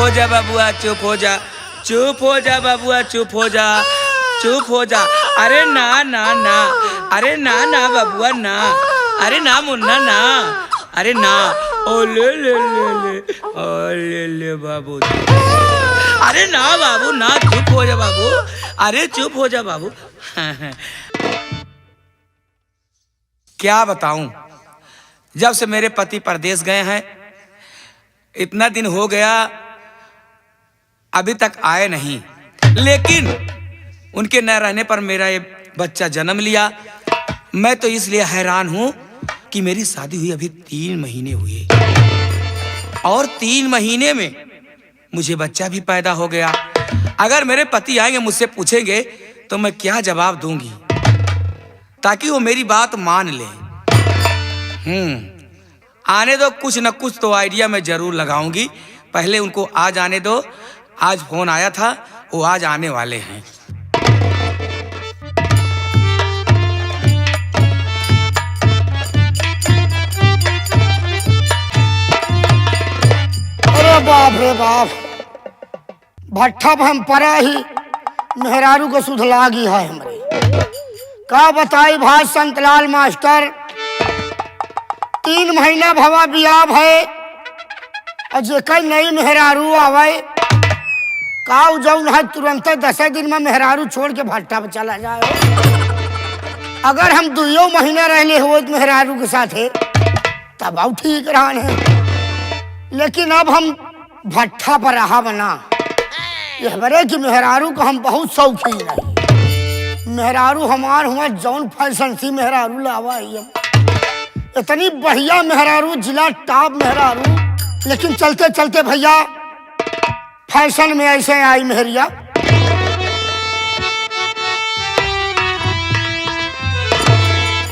हो जा बाबुआ, चुप हो जा, चुप हो जा बाबुआ, चुप हो जा, चुप हो जा। अरे ना ना ना, अरे ना ना बाबुआ ना, अरे ना मुन्ना ना, अरे ना। ओ ले ले ले ले, ओ ले ले बाबू, अरे ना बाबू ना, चुप हो जा बाबू, अरे चुप हो जा बाबू। क्या बताऊं, जब से मेरे पति परदेश गए हैं, इतना दिन हो गया, अभी तक आए नहीं। लेकिन उनके न रहने पर मेरा ये बच्चा जन्म लिया। मैं तो इसलिए हैरान हूं कि मेरी शादी हुई अभी 3 महीने हुए और 3 महीने में मुझे बच्चा भी पैदा हो गया। अगर मेरे पति आएंगे, मुझसे पूछेंगे तो मैं क्या जवाब दूंगी, ताकि वो मेरी बात मान ले। आने दो, कुछ न कुछ तो आइडिया मैं जरूर लगाऊंगी। पहले उनको आज आने दो। आज फोन आया था, वो आज आने वाले हैं। अरे बाप रे बाप, भट्ठा हम परा ही मेहरारू को सुधला गई है हमरे। का बताई भाई संतलाल मास्टर, 3 महीना भवा बियाह है और जेकर नई मेहरारू आवे का जौन है तुरंत 10 दिन में मेहरारू छोड़ के भट्ठा पर चला जाए। अगर हम 2 महीना रहने हो मेहरारू के साथ है तब आओ ठीक रहन है, लेकिन अब हम भट्ठा पर रहा बना। यह बरे कि मेहरारू को हम बहुत शौकीन है। मेहरारू हमार हुआ जौन फैशन सी मेहरारू लावा है, इतनी बढ़िया मेहरारू, जिला टॉप मेहरारू। लेकिन चलते चलते भैया फैशन में ऐसे आई मेहरिया।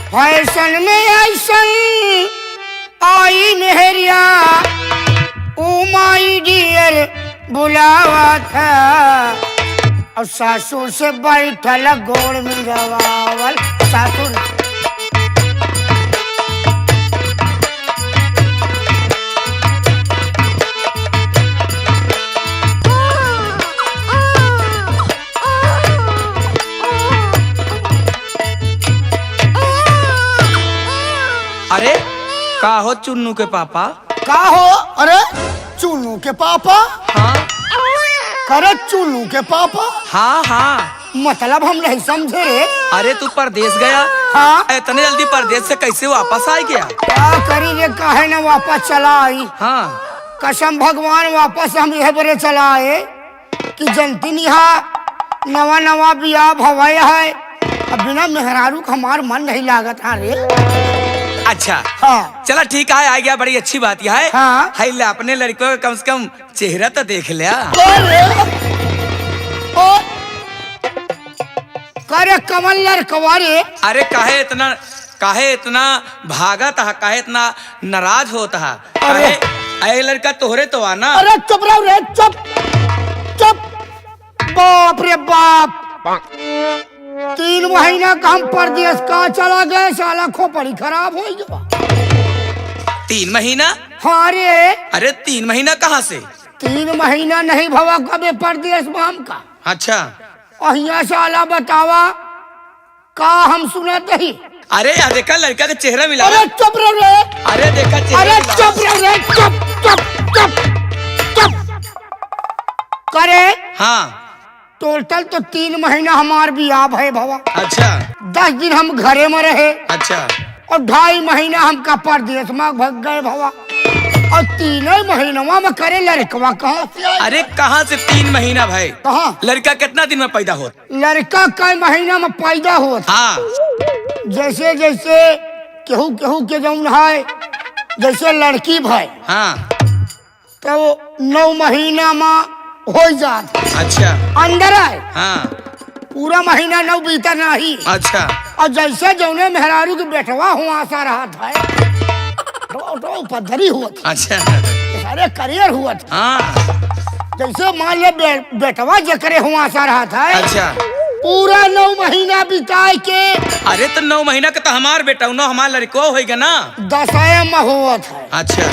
फैशन में ऐसे आई मेहरिया, ओ माई डियर बुलावा था और सासू से बैठल गोड़ में गवावल। सासू अरे का हो चुन्नू के पापा? का हो? अरे चुन्नू के पापा? हाँ करे चुन्नू के पापा? हाँ हाँ, मतलब हम नहीं समझे रे। अरे तू परदेश गया? हाँ। इतने जल्दी परदेश से कैसे वापस आ गया? क्या करी रे, काहे ना वापस चला आई। हाँ, कसम भगवान वापस हम यह बरे चला आए कि जनती निहा नवा नवा बियाह भवाया है। अब बिना मेहरारू का हमार मन नहीं लागत। हाँ रे। अच्छा हाँ। चला ठीक है, आ गया, बड़ी अच्छी बात है। हाँ। हाय ले, अपने लड़कों का कम से कम चेहरा तो देख लिया। करे कमल लड़कवा रे। अरे काहे इतना भागत है, काहे इतना नाराज होता है? काहे अरे लड़का तोहरे तो आना। अरे चुप रहो रे, चुप चुप। बाप रे बाप, 3 महीना का हम परदेश का चला गए, साला खोपड़ी खराब हो गया। 3 महीना? हाँ रे। अरे 3 महीना कहाँ से? 3 महीना नहीं भवा कबे परदेश में हमका। अच्छा, अहिया साला बतावा का हम सुनत ही। अरे यार देखा लड़का का चेहरा मिला। अरे चुप रहो रे। अरे देखा चेहरा अरे मिला। चुप रहो रे, चुप चुप चुप चुप। करे हाँ, टोटल तो 3 महीना हमार बियाह है भवा। अच्छा 10 दिन हम घरे में रहे अच्छा, और 2.5 महीना हमका परदेश में भग गए भवा। और 3 महीनवा में करे लड़कवा कहाँ से आए? अरे कहाँ से 3 महीना भाई? कहाँ? लड़का कितना दिन में पैदा हो? लड़का कई महीना में पैदा हुआ। हाँ, जैसे जैसे केहू केहू के जौन है, जैसे लड़की भाई हाँ, तो 9 महीना में हो जात। अच्छा, अंदर आए हाँ, पूरा महीना 9 बीता नहीं। अच्छा, और जैसे जौने मेहरारू की बेटवा हुआ सा रहा था, तो पद्धरी हुआ था। अच्छा, सारे करियर हुआ था। हाँ, जैसे मान ले बेटवा जकरे हुआ सा रहा था। अच्छा, पूरा 9 महीना बिताए के। अरे तो 9 महीना का तो हमार बेटा, 9 हमार लड़को होगा ना। 10 में हुआ था। अच्छा,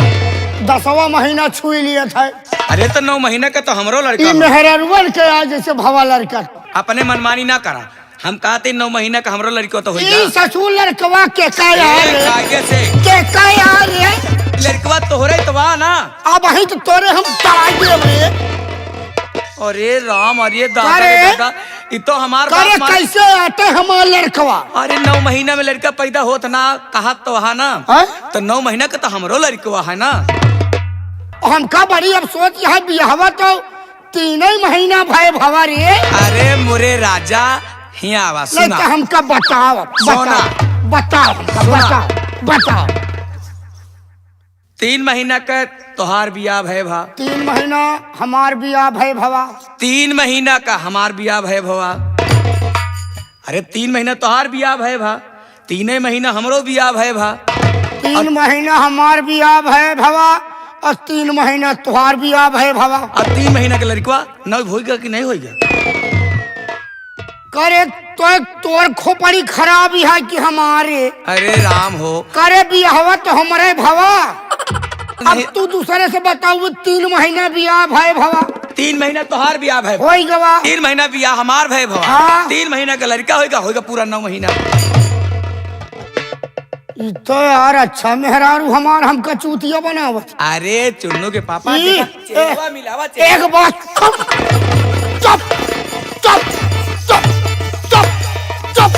10वां महीना छुई लिए थे। अरे तो 9 महीना का तो हमरो लड़का ई बा। मेहरारुअन के आज जैसे भवा लड़का अपने मनमानी ना करा। हम कहते 9 महीना का हमरो लड़का तो ई होइगा। ससुर लड़कवा के का यार ए, आगे से के का यार रे लड़कवा तोहरे तो बा ना। अब ही तो तोरे हम तड़ाई देब रे। अरे राम, अरे दादा अरे! रे दादा, ये तो हमार करे बाप कैसे आते हमार लड़कवा अरे 9 महीना में लड़का पैदा होत ना, कहा तो है ना। हैं? तो 9 महीना का तो हमरो लड़कवा है ना। हमका बड़ी अफसोस है बियाहवा तो 3 महीना भय भवा रे। अरे मोरे राजा हिया आवा नहीं सुना। तो हमका बताओ सोना। बताओ हमका सोना। बताओ बताओ 3 महीना का तोहार बियाह है भा। 3 महीना हमार बियाह भय भवा 3 महीना का हमार बियाह है भवा। अरे 3 महीना तोहार बियाह है भा, 3 महीना हमरो बियाह है भा। 3 महीना हमार बियाह भय भवा और 3 महीना तुहार बियाह भय भवा। अब 3 महीना के लड़कवा न होगा कि नहीं होगा। करे तो तोर खोपड़ी खराब है कि हमारे अरे राम हो। करे बियाहवा तो हमारे भवा। अब नहीं। तू दूसरे से बताऊ 3 महीना बियाह भय भवा 3 महीना तोहार बियाह है, होई गवा 3 महीना बियाह हमार भय भवा। हाँ। 3 महीना का लड़का होगा, होगा पूरा 9 महीना। ई तो यार अच्छा मेहरारू हमार हमका चूतिया बनावत। अरे चुन्नू के पापा ई, चेहवा मिलावा एक बात चुप चुप चुप चुप चुप चुप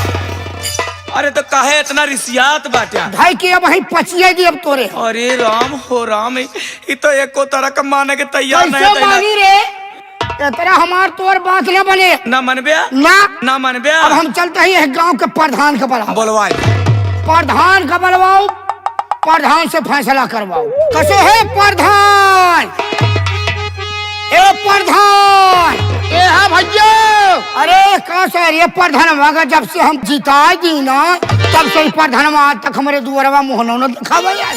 अरे तो काहे इतना रिसियात बाटा। भाई के अब वही पचिए दी अब तोरे अरे राम हो राम, ये तो एको तरह का माने के तैयार कैसे नहीं मानी रे इतना हमार तोर बात न बने ना मनबे ना। मनबे। अब हम चलते ही एक गांव के प्रधान के बुलाओ बोलवाई प्रधान का बुलवाओ प्रधान से फैसला करवाओ। कैसे है प्रधान ए प्रधान ए हाँ भैया अरे का सर ये प्रधानवा का जब से हम जिता दी ना तब से प्रधानवा आज तक हमारे दुआरवा मोहनों ने दिखावा यार।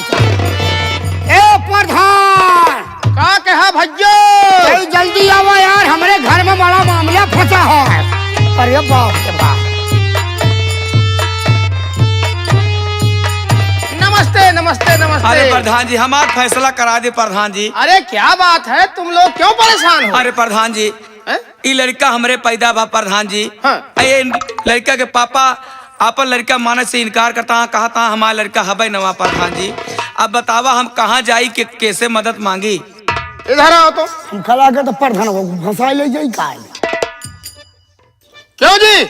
ए प्रधान का कहा भैया जल्दी जल्दी आओ यार हमारे घर में बड़ा मामला फंसा है। अरे बाप रे बाप नमस्ते नमस्ते अरे नमस्ते। प्रधान जी हमार फैसला करा दे प्रधान जी। अरे क्या बात है तुम लोग क्यों परेशान हो। अरे प्रधान जी हैं? ये लड़का हमरे पैदा बा प्रधान जी। हाँ। ये लड़का के पापा आपन लड़का माने से इनकार करता, कहा था हमारा लड़का हबे नवा प्रधान जी। अब बतावा हम कहाँ जाई के कैसे मदद मांगी। इधर आओ तो। हम खला के तो प्रधान को फंसा ले जाई का क्यों जी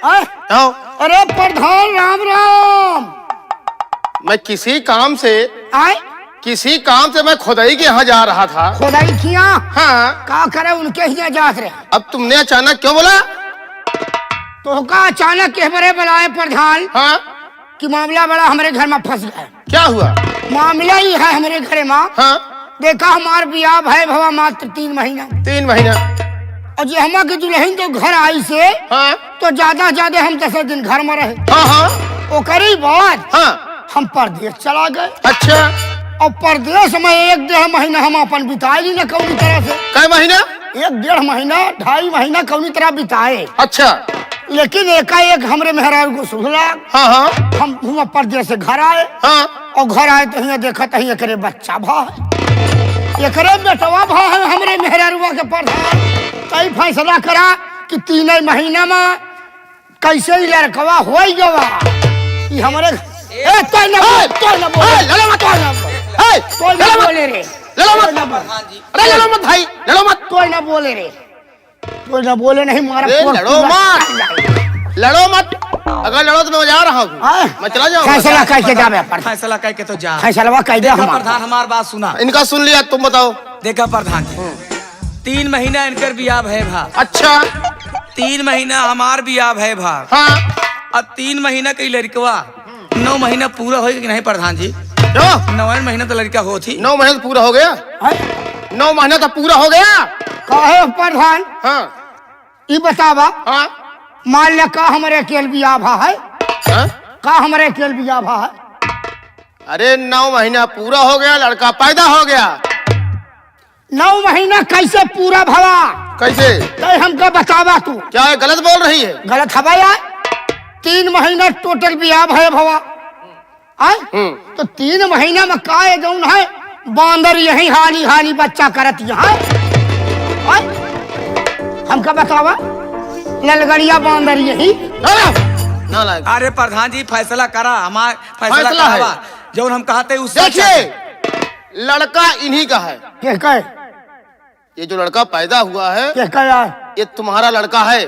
आओ। अरे प्रधान राम राम मैं किसी काम से मैं खुदाई के यहाँ जा रहा था। खुदाई किया हाँ का करे उनके ही जात रहे अब तुमने अचानक क्यों बोला। तो का अचानक के बड़े बुलाए प्रधान हाँ कि मामला बड़ा हमारे घर में फंस गया। क्या हुआ। मामला ही है हमारे घर में हाँ देखा हमार बियाह भय भवा मात्र 3 महीना 3 महीना। और जे हमा के दुल्हन तो घर आई से हाँ तो ज्यादा हम 10 दिन घर में रहे। हाँ हाँ ओकरी बाद हाँ हम परदेश चला गए अच्छा और परदेश में 1-1.5 महीना हम अपन बिताए ली न कौनी तरह से। कै महीना। 1-1.5 महीना 2.5 महीना कौनी तरह बिताए। अच्छा लेकिन एकाएक हमरे मेहरारू को सुधला हाँ हाँ हम हुआ परदेश से घर आए हाँ और घर आए तो यहाँ देखा तो एकरे बच्चा भा है एकरे बेटवा भा है हमरे मेहरारुआ के प्रधान। तई फैसला करा कि 3 महीना में कैसे ही लड़कवा हो गवा। ये हमारे ए तो न बोल तो न बोल ललो मत तो न बोले रे ललो मत। अरे ललो मत भाई ललो मत। तो न बोले रे तो न बोले नहीं मारा अरे कोर्ट लड़ो पूरा- लड़ो मत। अगर लड़ो तो मैं जा रहा हूँ हाँ? मैं चला जाऊँगा। फैसला करके जावे पर फैसला करके तो जा। फैसला कर दे देखा हमारा। प्रधान हमार बात सुना। इनका सुन लिया तुम बताओ। देखा प्रधान जी 3 महीना इनकर बियाह है भा, अच्छा 3 महीना हमार बियाह है भा। हाँ अब 3 महीना के लड़कवा 9 महीना पूरा होगा कि नहीं प्रधान जी। क्यों 9 महीना तो लड़का हो थी। 9 महीना तो पूरा हो गया। हैं? 9 महीना तो पूरा हो गया। काहे प्रधान हाँ ये बतावा हाँ मान लिया का हमारे अकेल बियाह भा है हाँ? का हमारे अकेल बियाह भा है। अरे 9 महीना पूरा हो गया लड़का पैदा हो गया। 9 महीना कैसे पूरा भवा कैसे तो हमको बतावा तू क्या ये गलत बोल रही है। गलत हवा यार 3 महीना टोटल बियाह भय भवा आय तो 3 महीना में का जौन है बांदर यही हाली हाली बच्चा करत यहाँ। हमका बतावा ललगड़िया बांदर यही ना लायक। अरे प्रधान जी फैसला करा, हमार फैसला फैसला है। करा जो हम कहते हैं उससे देखिए लड़का इन्हीं का है। के कहे ये जो लड़का पैदा हुआ है के कहे यार ये तुम्हारा लड़का है।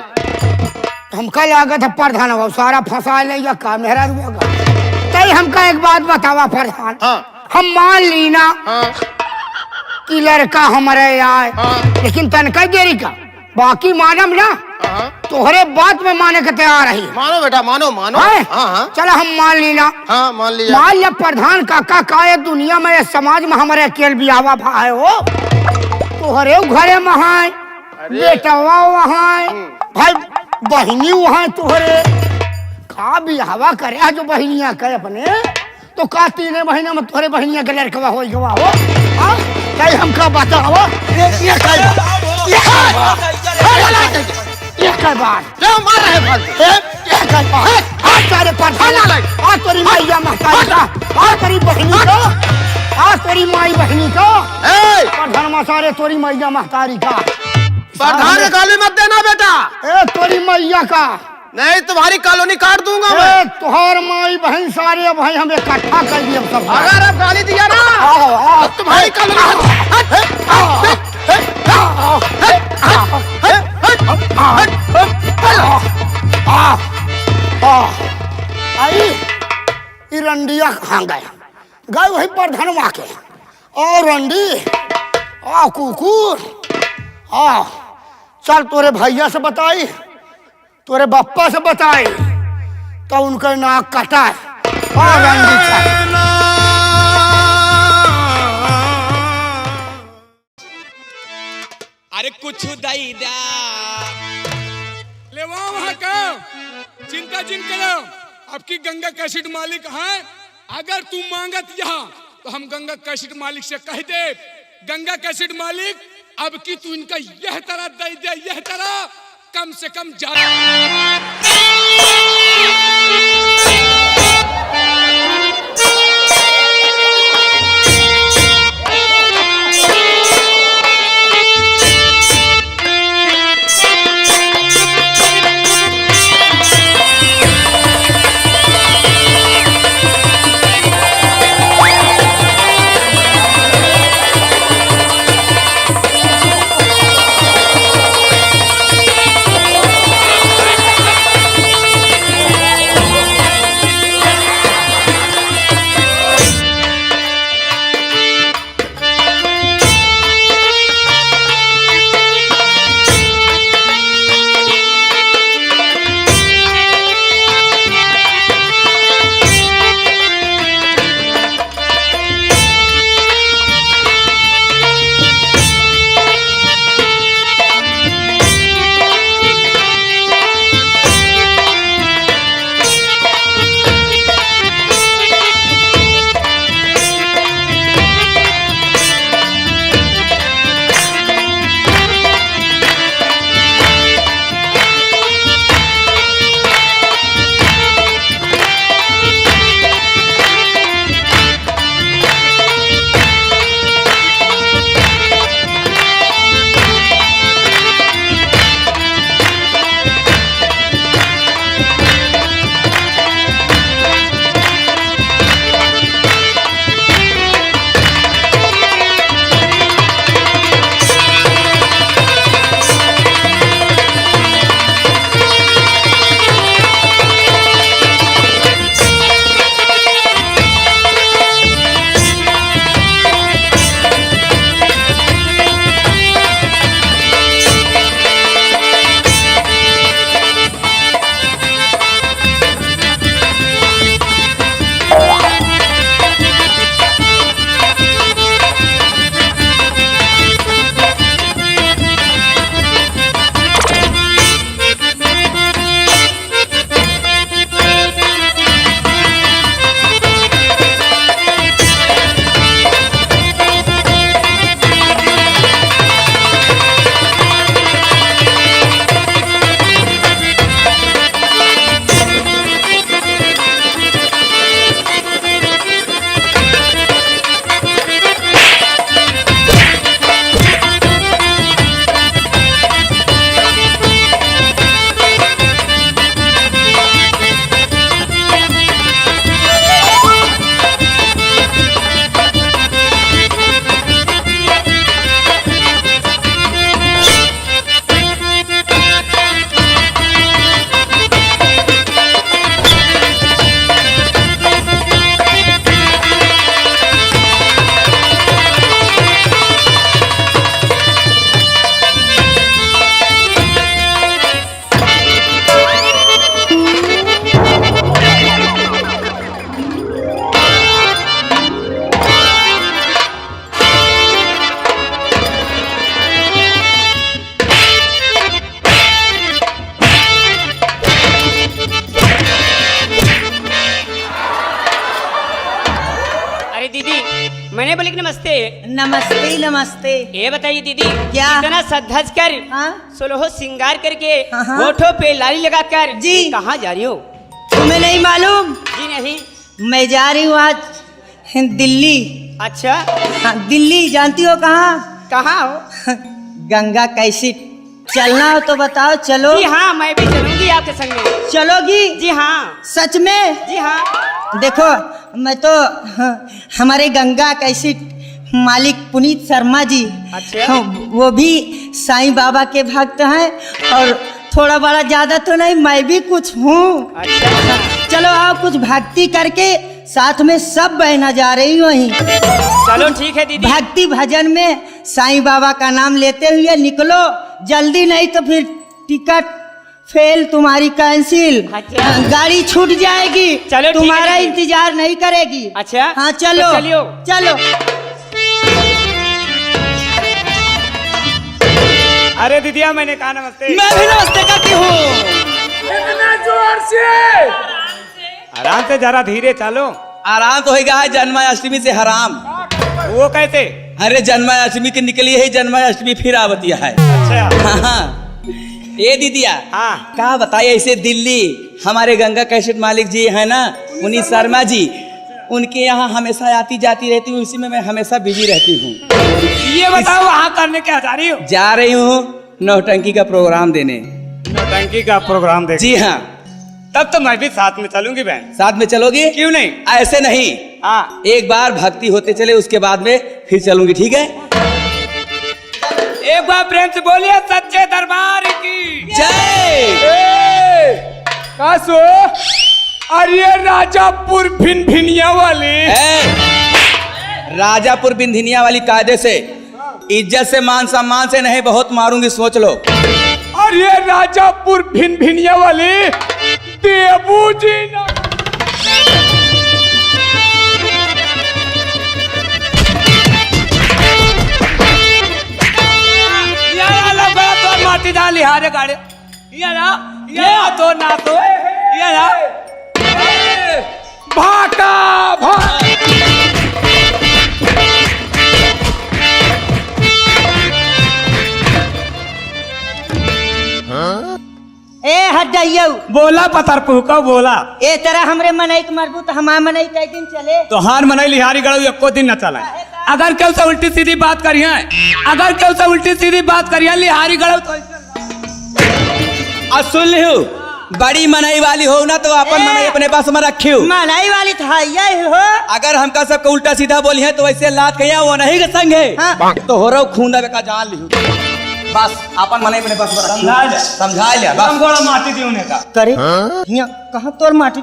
हमका लागत है प्रधान वो सारा फंसा लेगा का मेहरा रुआ तई हमका एक बात बतावा प्रधान। हाँ हम मान ली ना हाँ कि लड़का हमारे आए हाँ लेकिन तनका देरी का बाकी मानम ना हाँ। तोहरे बात में माने के तैयार रही मानो बेटा मानो मानो। है? हाँ हाँ चला हम मान ली ना। हाँ मान लिया। मान लिया प्रधान काका का ये दुनिया में ये समाज में हमारे अकेले बियावा भाई हो तोहरे घरे महाय बेटवा वहाँ भाई बहनी वहाँ तोहरे का बियावा करे जो बहनिया कहे अपने तो का 3 महीना में तोहरे बहनिया के लड़कवा हो गवा हो। हाँ कहीं हमका बताओ ये कई बार क्या मार रहे फालतू? ये कई बार आज तेरे प्रधान आज तेरी मैया महतारी का आज तेरी बहनी को आज तेरी माई बहनी को ए, प्रधान मसारे तोरी मैया महतारी का प्रधान गाली मत देना बेटा। ए तोरी मैया का नहीं तुम्हारी कॉलोनी काट दूंगा मैं। ए तुहार माई बहन सारे भाई हम इकट्ठा कर दिए सब अगर अब गाली दिया ना आओ आओ तुम्हारी आई रंडिया कहाँ गया गए वही प्रधान वहाँ के और रंडी आ कुकुर आ चल तोरे भैया से बताई तोरे बप्पा से बताई तो उनका नाक कटा और रंडी चल अरे कुछ दई दा ले वहाँ का चिंता जिन करो आपकी गंगा कैसेट मालिक है। अगर तू मांगत यहाँ तो हम गंगा कैसेट मालिक से कह दे गंगा कैसेट मालिक अब की तू इनका यह तरह दे दे यह तरह कम से कम ज्यादा। दीदी, मैंने बोली कि नमस्ते। नमस्ते नमस्ते। ये बताइए दीदी, क्या? इतना सज कर हाँ? सोलहो श्रृंगार करके हाँ। होठों पे लाली लगाकर जी। कहाँ जा रही हो? तुम्हें नहीं मालूम? जी नहीं। मैं जा रही हूँ आज दिल्ली। अच्छा, हाँ, दिल्ली जानती हो कहाँ? कहाँ हो? गंगा कैसी चलना हो तो बताओ, चलो। जी हाँ, मैं भी चलूंगी आपके संग में। चलोगी? जी हाँ। सच में? जी हाँ। देखो, मैं तो हमारे गंगा कैसी मालिक पुनीत शर्मा जी, अच्छा। वो भी साईं बाबा के भक्त हैं और थोड़ा बड़ा ज्यादा तो नहीं, मैं भी कुछ हूँ। अच्छा, चलो आओ, कुछ भक्ति करके साथ में सब बहना जा रही हूँ वहीं। चलो ठीक है दीदी। भक्ति भजन में साईं बाबा का नाम लेते हुए निकलो जल्दी, नहीं तो फिर टिकट फेल, तुम्हारी कैंसिल। अच्छा। गाड़ी छूट जाएगी। चलो ठीक है तुम्हारा दीदी। इंतजार नहीं करेगी। अच्छा। हाँ चलो, तो चलियो। चलो। अरे दीदिया, मैंने कहा नमस्ते। मैं भी नमस्ते करती हूँ। इतना जोर से। आराम से, जरा धीरे चलो। आराम तो होगा जन्माष्टमी से हराम। वो कैसे? अरे जन्माष्टमी की निकली है, जन्माष्टमी फिर आवतिया है। अच्छा। हाँ। ये दीदिया, हाँ। क्या बताइए, ऐसे दिल्ली हमारे गंगा कैसेट मालिक जी है ना, पुनीत शर्मा जी, उनके यहाँ हमेशा आती जाती रहती हूँ, इसी में मैं हमेशा बिजी रहती हूँ। ये बताओ, वहाँ करने क्या जा रही हो? जा रही हूँ नौटंकी का प्रोग्राम देने। नौटंकी का प्रोग्राम देख। जी हाँ। तब तो मैं भी साथ में चलूंगी बहन। साथ में चलोगी? क्यों नहीं? ऐसे नहीं, हाँ। एक बार भक्ति होते चले, उसके बाद में फिर चलूंगी, ठीक है? एक बार प्रेम से बोलिए, सच्चे दरबार की जय। कासो, अरे राजापुर भिनभिनिया वाले। राजापुर बिंधिनिया वाली कायदे से, इज्जत से, मान सम्मान से नहीं, बहुत मारूंगी, सोच लो। अरे राजापुर भिनभिनिया वाले देवू जी ना। तो माटी डाल लिहारे गाड़े। ये ना, ये तो ना तो, ये ना। भाटा भा। ए हट जाइयो। बोला पतर पुहका बोला। ए तरह हमरे मनई के मरबू तो हमार मनई कई दिन चले। तो हार मनई लिहारी गड़ो एको दिन न चला। अगर क्यों से उल्टी सीधी बात करिए, अगर क्यों से उल्टी सीधी बात करिए लिहारी गड़ो तो सुन लियो, बड़ी मनई वाली हो ना तो अपन मनई अपने पास में रखियो। मनई वाली था ये हो। अगर हमका सबको उल्टा सीधा बोली है तो वैसे लात कहिया वो नहीं के संग है। हाँ। तो हो रहा खूंदा बेका जान लियो, बस अपन मनई अपने पास में रखियो। समझा लिया बस। हम गोड़ा माटी दी उन्हें का करे हिया कहाँ तोर माटी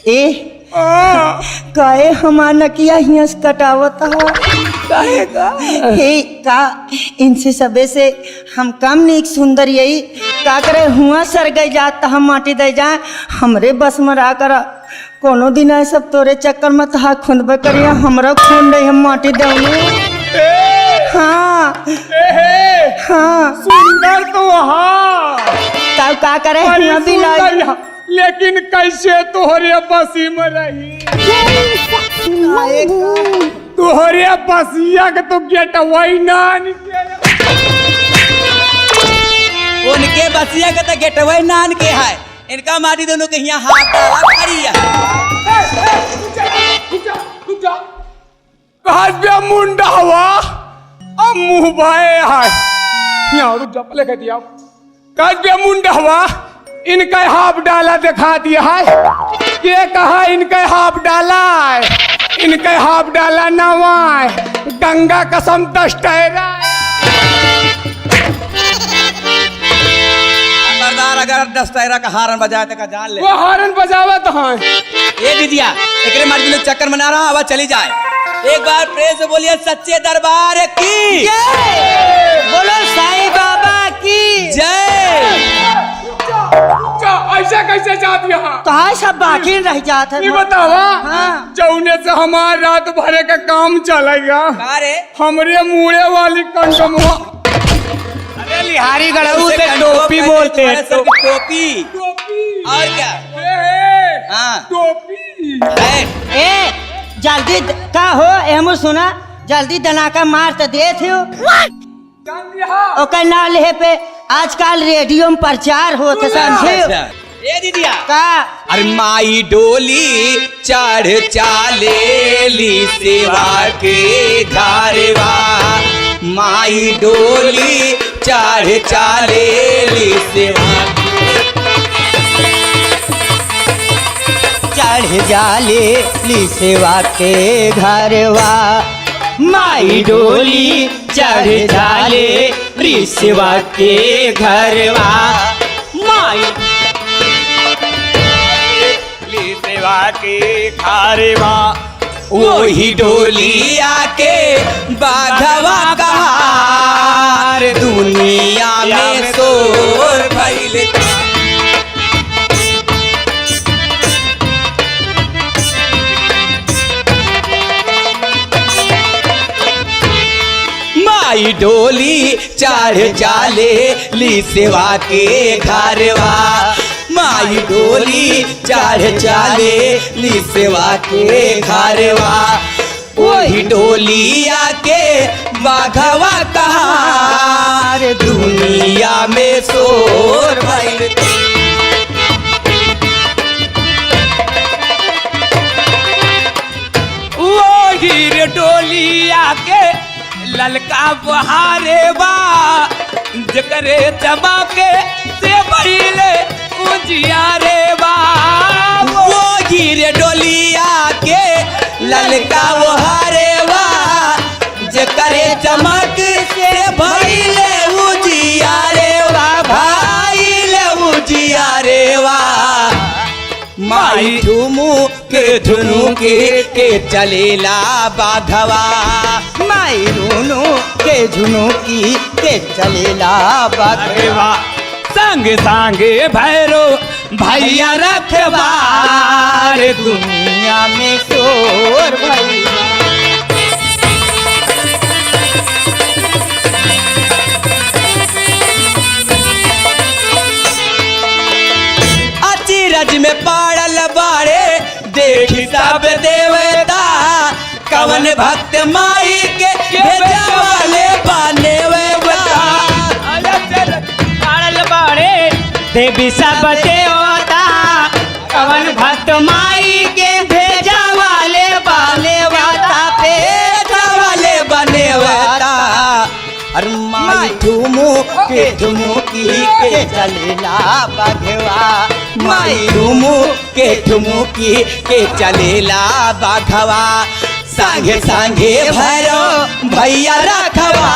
ए काहे हमार नकिया हिया से कटावत काहे का हे का इनसे सबे से हम कम नहीं सुंदर यही का करे हुआ सर गई जात हम माटी दे जाए हमरे बस में रहा कर कोनो दिन है सब तोरे चक्कर में तो हाथ खुंदबे करिए हमरा खून दे हम माटी देउनु। हाँ हाँ सुंदर तो हाँ, तब का करे बड़ी हिया भी सुंदर लाई यहाँ। लेकिन कैसे तोहरे बसी में रही, तोहरे बसिया के तो गेट वही ना निकले। उनके बसिया के तो गेटवे नान के है, इनका माटी दोनों के यहाँ हाथ डाला खड़ी है। कहा बे मुंडा हुआ अब मुंह भाए है यहाँ रुक जा पहले कह दिया। कहा बे मुंडा हुआ इनका हाफ डाला दिखा दिया है, ये कहा इनका हाफ डाला है, इनका हाफ डाला नवा है, गंगा कसम 10 टहरा। अगर 10 टायरा का हारन बजाए तो का जान ले। वो हारन बजावा तो है। ये दीदिया एकरे मार में चक्कर मना रहा, अब चली जाए। एक बार प्रेम से बोलिए सच्चे दरबार की जय, बोलो साईं बाबा की जय। ऐसा कैसे जा दिया? कहा सब बाकी रह जात है। ये बतावा हाँ। जौने से हमार रात भरे का काम चलेगा, अरे हमरे मुड़े वाली कंडम अरे लिहारी गड़ू से टोपी बोलते हैं। टोपी और क्या? ए, हाँ टोपी जल्दी का हो एमो सुना जल्दी दनाका मार तो दे थे ओकर नाम लेहे पे आजकल रेडियो में प्रचार होता समझे ए दीदिया का अरे माई डोली चढ़ चालेली सेवा के घरवा माई डोली चढ़ चालेली सेवा चढ़ जाले ली सेवा के घरवा माई डोली चढ़ जाले री सेवा के घरवा माई सेवा के घरवा वही डोली आके बाघवा कहार दुनिया में शोर भइल माई डोली चढ़ जाले ली सेवा के घरवा माई डोली चढ़ जाले ली सेवा के घरवा वही डोली आके बाघवा कहार दुनिया में शोर भइल वही रे डोली आके ललका बहारे बा जकरे चबाके से बहिले उजिया रे बा वो गिरे डोलिया के ललका बहारे बा जकरे चमक से बहिले उजिया रे बा भाईले उजिया रे बा माई ठुमू के चलेला बाघवा माई रूनू के झुनुकी के चलेला बाघवा संग संगे भैरो भैया रखबार दुनिया में शोर भइल अचिरज में पड़ल बाड़े देखी सब देवता कवन भक्त माई के भेजवाले बाने पड़ल बाड़े देवी सब देवता कवन भक्त माई के भेजवाले बाने वाता भेजवाले बने वाता और माई ठुमुकी के चलेला बाघवा माई ठुमुकी के चलेला बाघवा संगे संगे भैरो भैया रखवा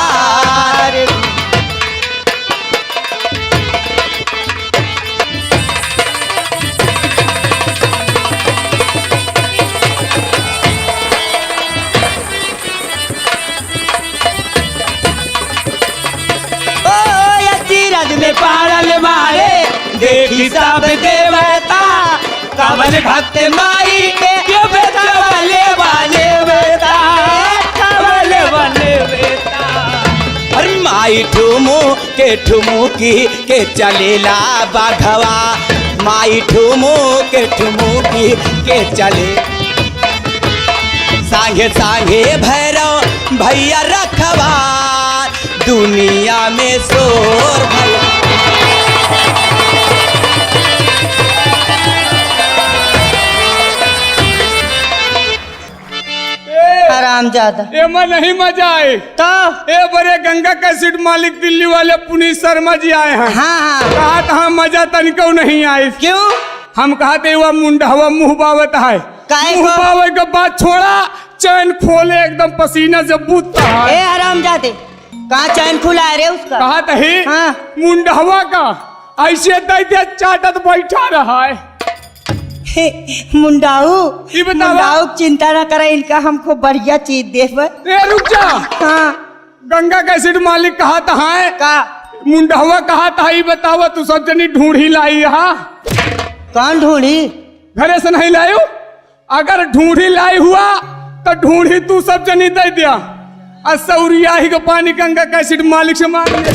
में पारल मारे देखी सब देवता कवन भक्त माई के बेटवाले वाले बेटा कवले वाले बेटा और माई ठुमुकी के चलेला बाघवा माई ठुमुकी के चले सांगे सांगे भैरव भैया रखवा दुनिया में शोर भला आराम ज्यादा एमा नहीं मजा आए तो ए बड़े गंगा कैसेट मालिक दिल्ली वाले पुनीत शर्मा जी आए हैं। हाँ कहा था मजा तनिको नहीं आए। क्यों हम कहते हुआ मुंडहवा मुंह बावत है काहे मुंह को? बावे के बाद छोड़ा चैन खोले एकदम पसीना से बूझता ए है। आराम जाते कहाँ चैन खुला रे उसका कहा तही हाँ। मुंडहवा का ऐसे दैत्य चाटत बैठा रहा है। मुंडाऊ ई बतावा। मुंडाऊ चिंता न करे इनका हमको बढ़िया चीज देव ए रुक जा हाँ गंगा कैसेट मालिक कहा था है का मुंडहवा कहा था ही बतावा तू सब जनी ढूंढी लाई यहाँ कौन ढूंढी घरे से नहीं लायो अगर ढूंढी लाई हुआ तो ढूंढी तू सब जनी दे दिया असौरिया ही का पानी गंगा कैसेट मालिक से मांग ले।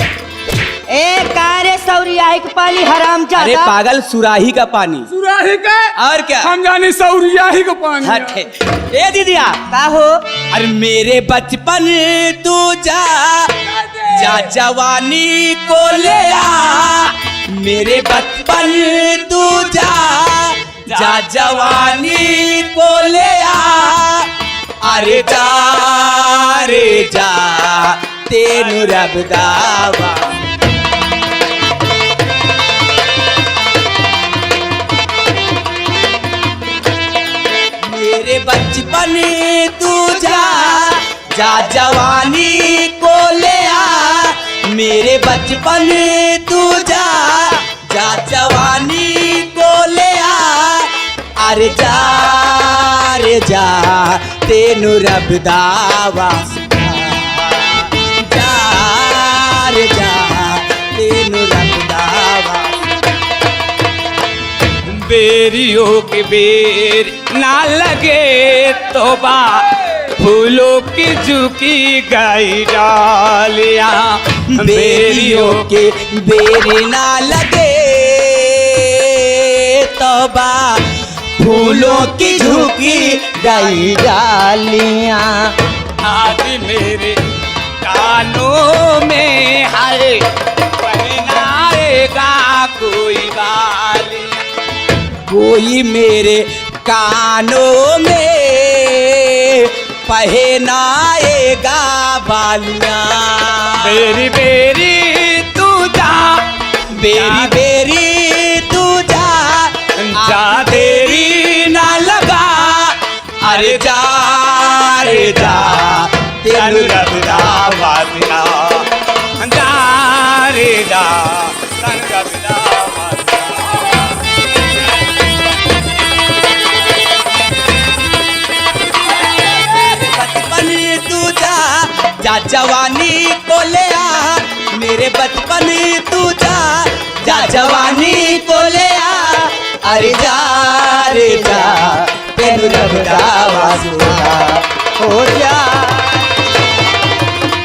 ए कारे सौरियाही के पानी हराम अरे जादा। पागल, सुराही का पानी। सुराही का और क्या? हम जाने सौरिया ही को पानी है। हटे। ए दीदिया, का हो? अरे मेरे बचपन तू जा जा जवानी को ले आ, मेरे बचपन तू जा जा जवानी को ले आ, अरे जा रे जा तेनु रब दावा। मेरे बचपन तू जा जा जवानी को ले आ, मेरे बचपन तू जा जा जवानी को ले आ, अरे जा रे जा तेनु रब दावा। जा रे जा तेनु रब दावा। बेरियों के बेर ना लगे तोबा, फूलों की झुकी गई डालिया। बेरियों के बेर ना लगे तोबा, फूलों की झुकी गई डालिया। आज मेरे कानों में हर पहनाएगा कोई बालिया, कोई मेरे कानों में पहनाएगा बालियां। बेरी बेरी तू जा, बेरी बेरी तू जा, जा देरी ना लगा, अरे जा रे जा तेनु रब दावा। जा रे जा तेनु रब दावा। तू जा जा जवानी को ले आ, मेरे बचपन तू जा जा जवानी को ले आ, अरे जा रे जा तेनु रब दावा हो जा।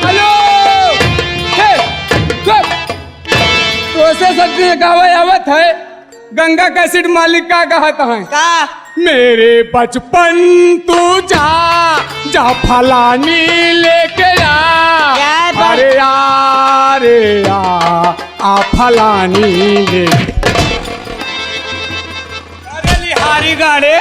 हेलो हे गप तो से सच्ची गावे आवत है। गंगा कैसेट मालिक का कहता है का? मेरे बचपन तू जा जा फलानी लेके आ, क्या बात? अरे आ फलानी ले। अरे लिहारी गाड़े,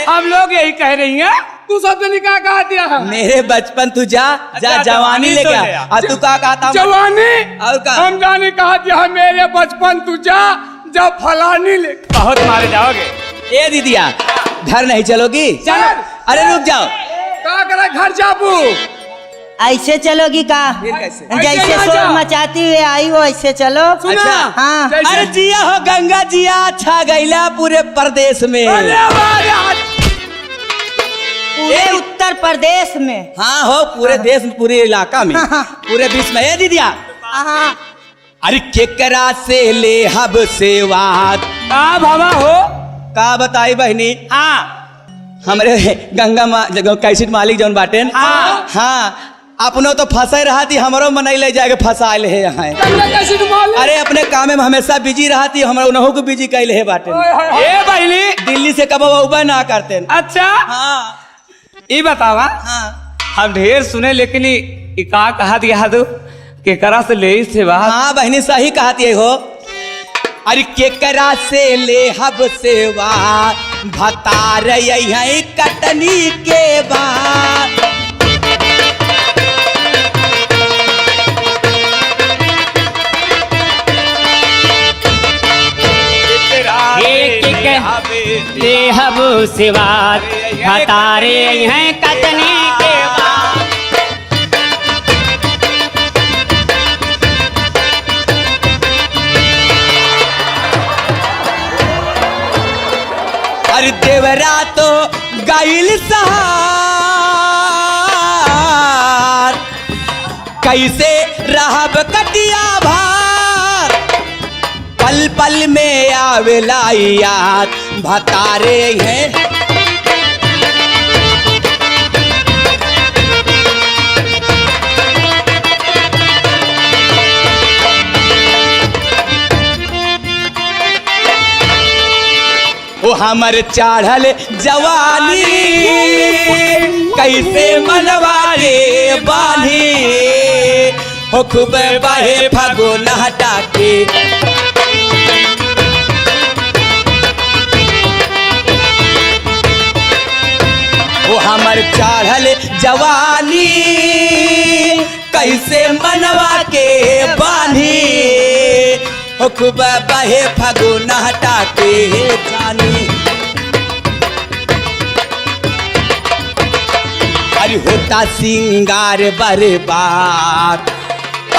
हम लोग यही कह रही हैं। तू सबने क्या कहा दिया है? मेरे बचपन तू जा जा जवानी लेके आ, और तू का कहता? जवानी और का? हम जाने कहा दिया है मेरे बचपन तू जा जा फलानी ले। बहुत मारे जाओगे। ए दीदिया, घर नहीं चलोगी? चल। अरे रुक जाओ। क्या करे घर जाबू? ऐसे चलोगी का? फिर कैसे? जैसे ऐसे ना शोर जा। मचाती हुए आई हो ऐसे चलो। सुना? हाँ। जैसे- अरे जिया हो गंगा जिया, छा गईला पूरे प्रदेश में। अरे हमारे हाथ पूरे उत्तर प्रदेश में। हाँ हो, पूरे देश में, पूरे इलाका में, पूरे विश्व में। ए दीदिया, हाँ। अरे केकरा से ले हब सेवा, का भावा हो? का बताई बहनी? हाँ हमरे गंगा कैसेट मालिक जौन बाटेन, हाँ। हाँ अपनो तो फंसे रहा थी, हमरो मनई ले जाके फंसाइल है यहाँ। गंगा कैसेट मालिक। अरे अपने काम में हमेशा बिजी रहा थी, हमरा उन्हों को बिजी कैल है बाटे। ए बहली, दिल्ली से कब उबा ना करते। अच्छा हाँ ये बतावा। हाँ हम ढेर सुने लेकिन ई का कहा दिया दो के करा से ले से बात। हाँ बहनी सही कहती हो। अरे केकरा से ले हब सेवा, भतार यही कटनी के बाद। ले हब सिवार हतारे हैं कटनी के बाद। अरे देवरा तो गाइल सहार, कैसे रहब कटिया भार, पल पल में आवेला याद भतारे हैं। हमर चढ़ल जवानी कैसे मनवा रे बानी हो खूब बहे फगुन हटा के वो हमर चढ़ल जवानी कैसे मनवा के बानी हो खूब बहे फगुन हटा के जानी अरे होता सिंगार बर्बाद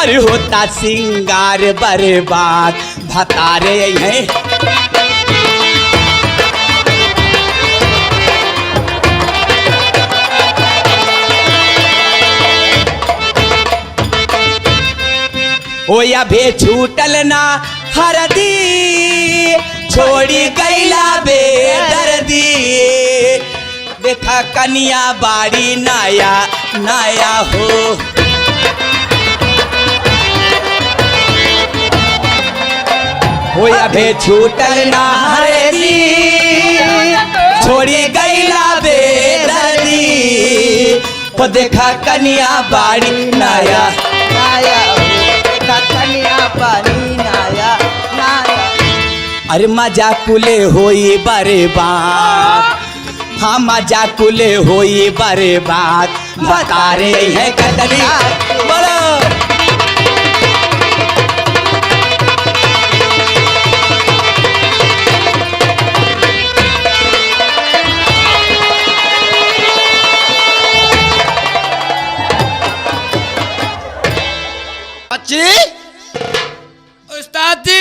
अरे होता सिंगार बर्बाद भतारे हैं ओ या भे छूटल ना हरदी छोड़ी गैला बे दर्दी देखा कनिया बाड़ी नाया नाया हो हो या भे छूटल ना हरदी छोड़ी गैला बे दर्दी वो देखा कनिया बाड़ी नाया नाया हो कनिया पानी नाया नाया अरे मजा कुले होई बर्बाद हाँ मजा कुले होई बर्बाद भतारे है कतरी बोलो बच्ची उस्ताद जी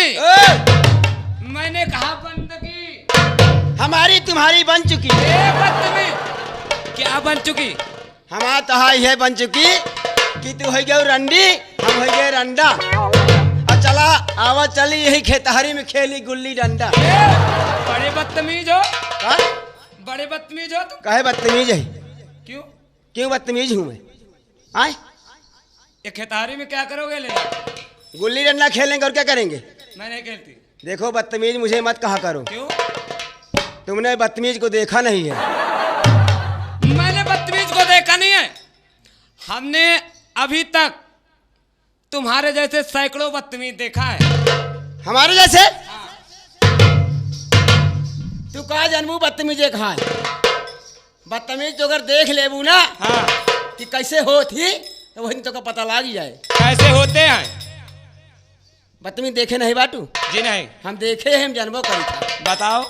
मैंने कहा बंद की हमारी तुम्हारी बन चुकी बदतमीज क्या बन चुकी हमारा तहाई है बन चुकी कि तू हो गए रंडी हम हो गए रंडा और चला आवा चली यही खेतहरी में खेली गुल्ली डंडा बड़े बदतमीज हो का? बड़े बदतमीज हो तुम कहे बदतमीज है क्यों क्यों बदतमीज हूँ मैं आए ये खेतारी में क्या करोगे ले गुल्ली डंडा खेलेंगे और क्या करेंगे मैं नहीं खेलती देखो बदतमीज मुझे मत कहा करो क्यों तुमने बदतमीज को देखा नहीं है मैंने बदतमीज को देखा नहीं है हमने अभी तक तुम्हारे जैसे सैकड़ों बदतमीज देखा है हमारे जैसे तू कहा जन्मू बदतमीज कहा है बदतमीज तो अगर देख लेबू ना हाँ कि कैसे हो थी तो वही तो का पता लग जाए कैसे होते हैं बदतमीज देखे नहीं बाटू जी नहीं हम देखे हैं हम जानबो करी था बताओ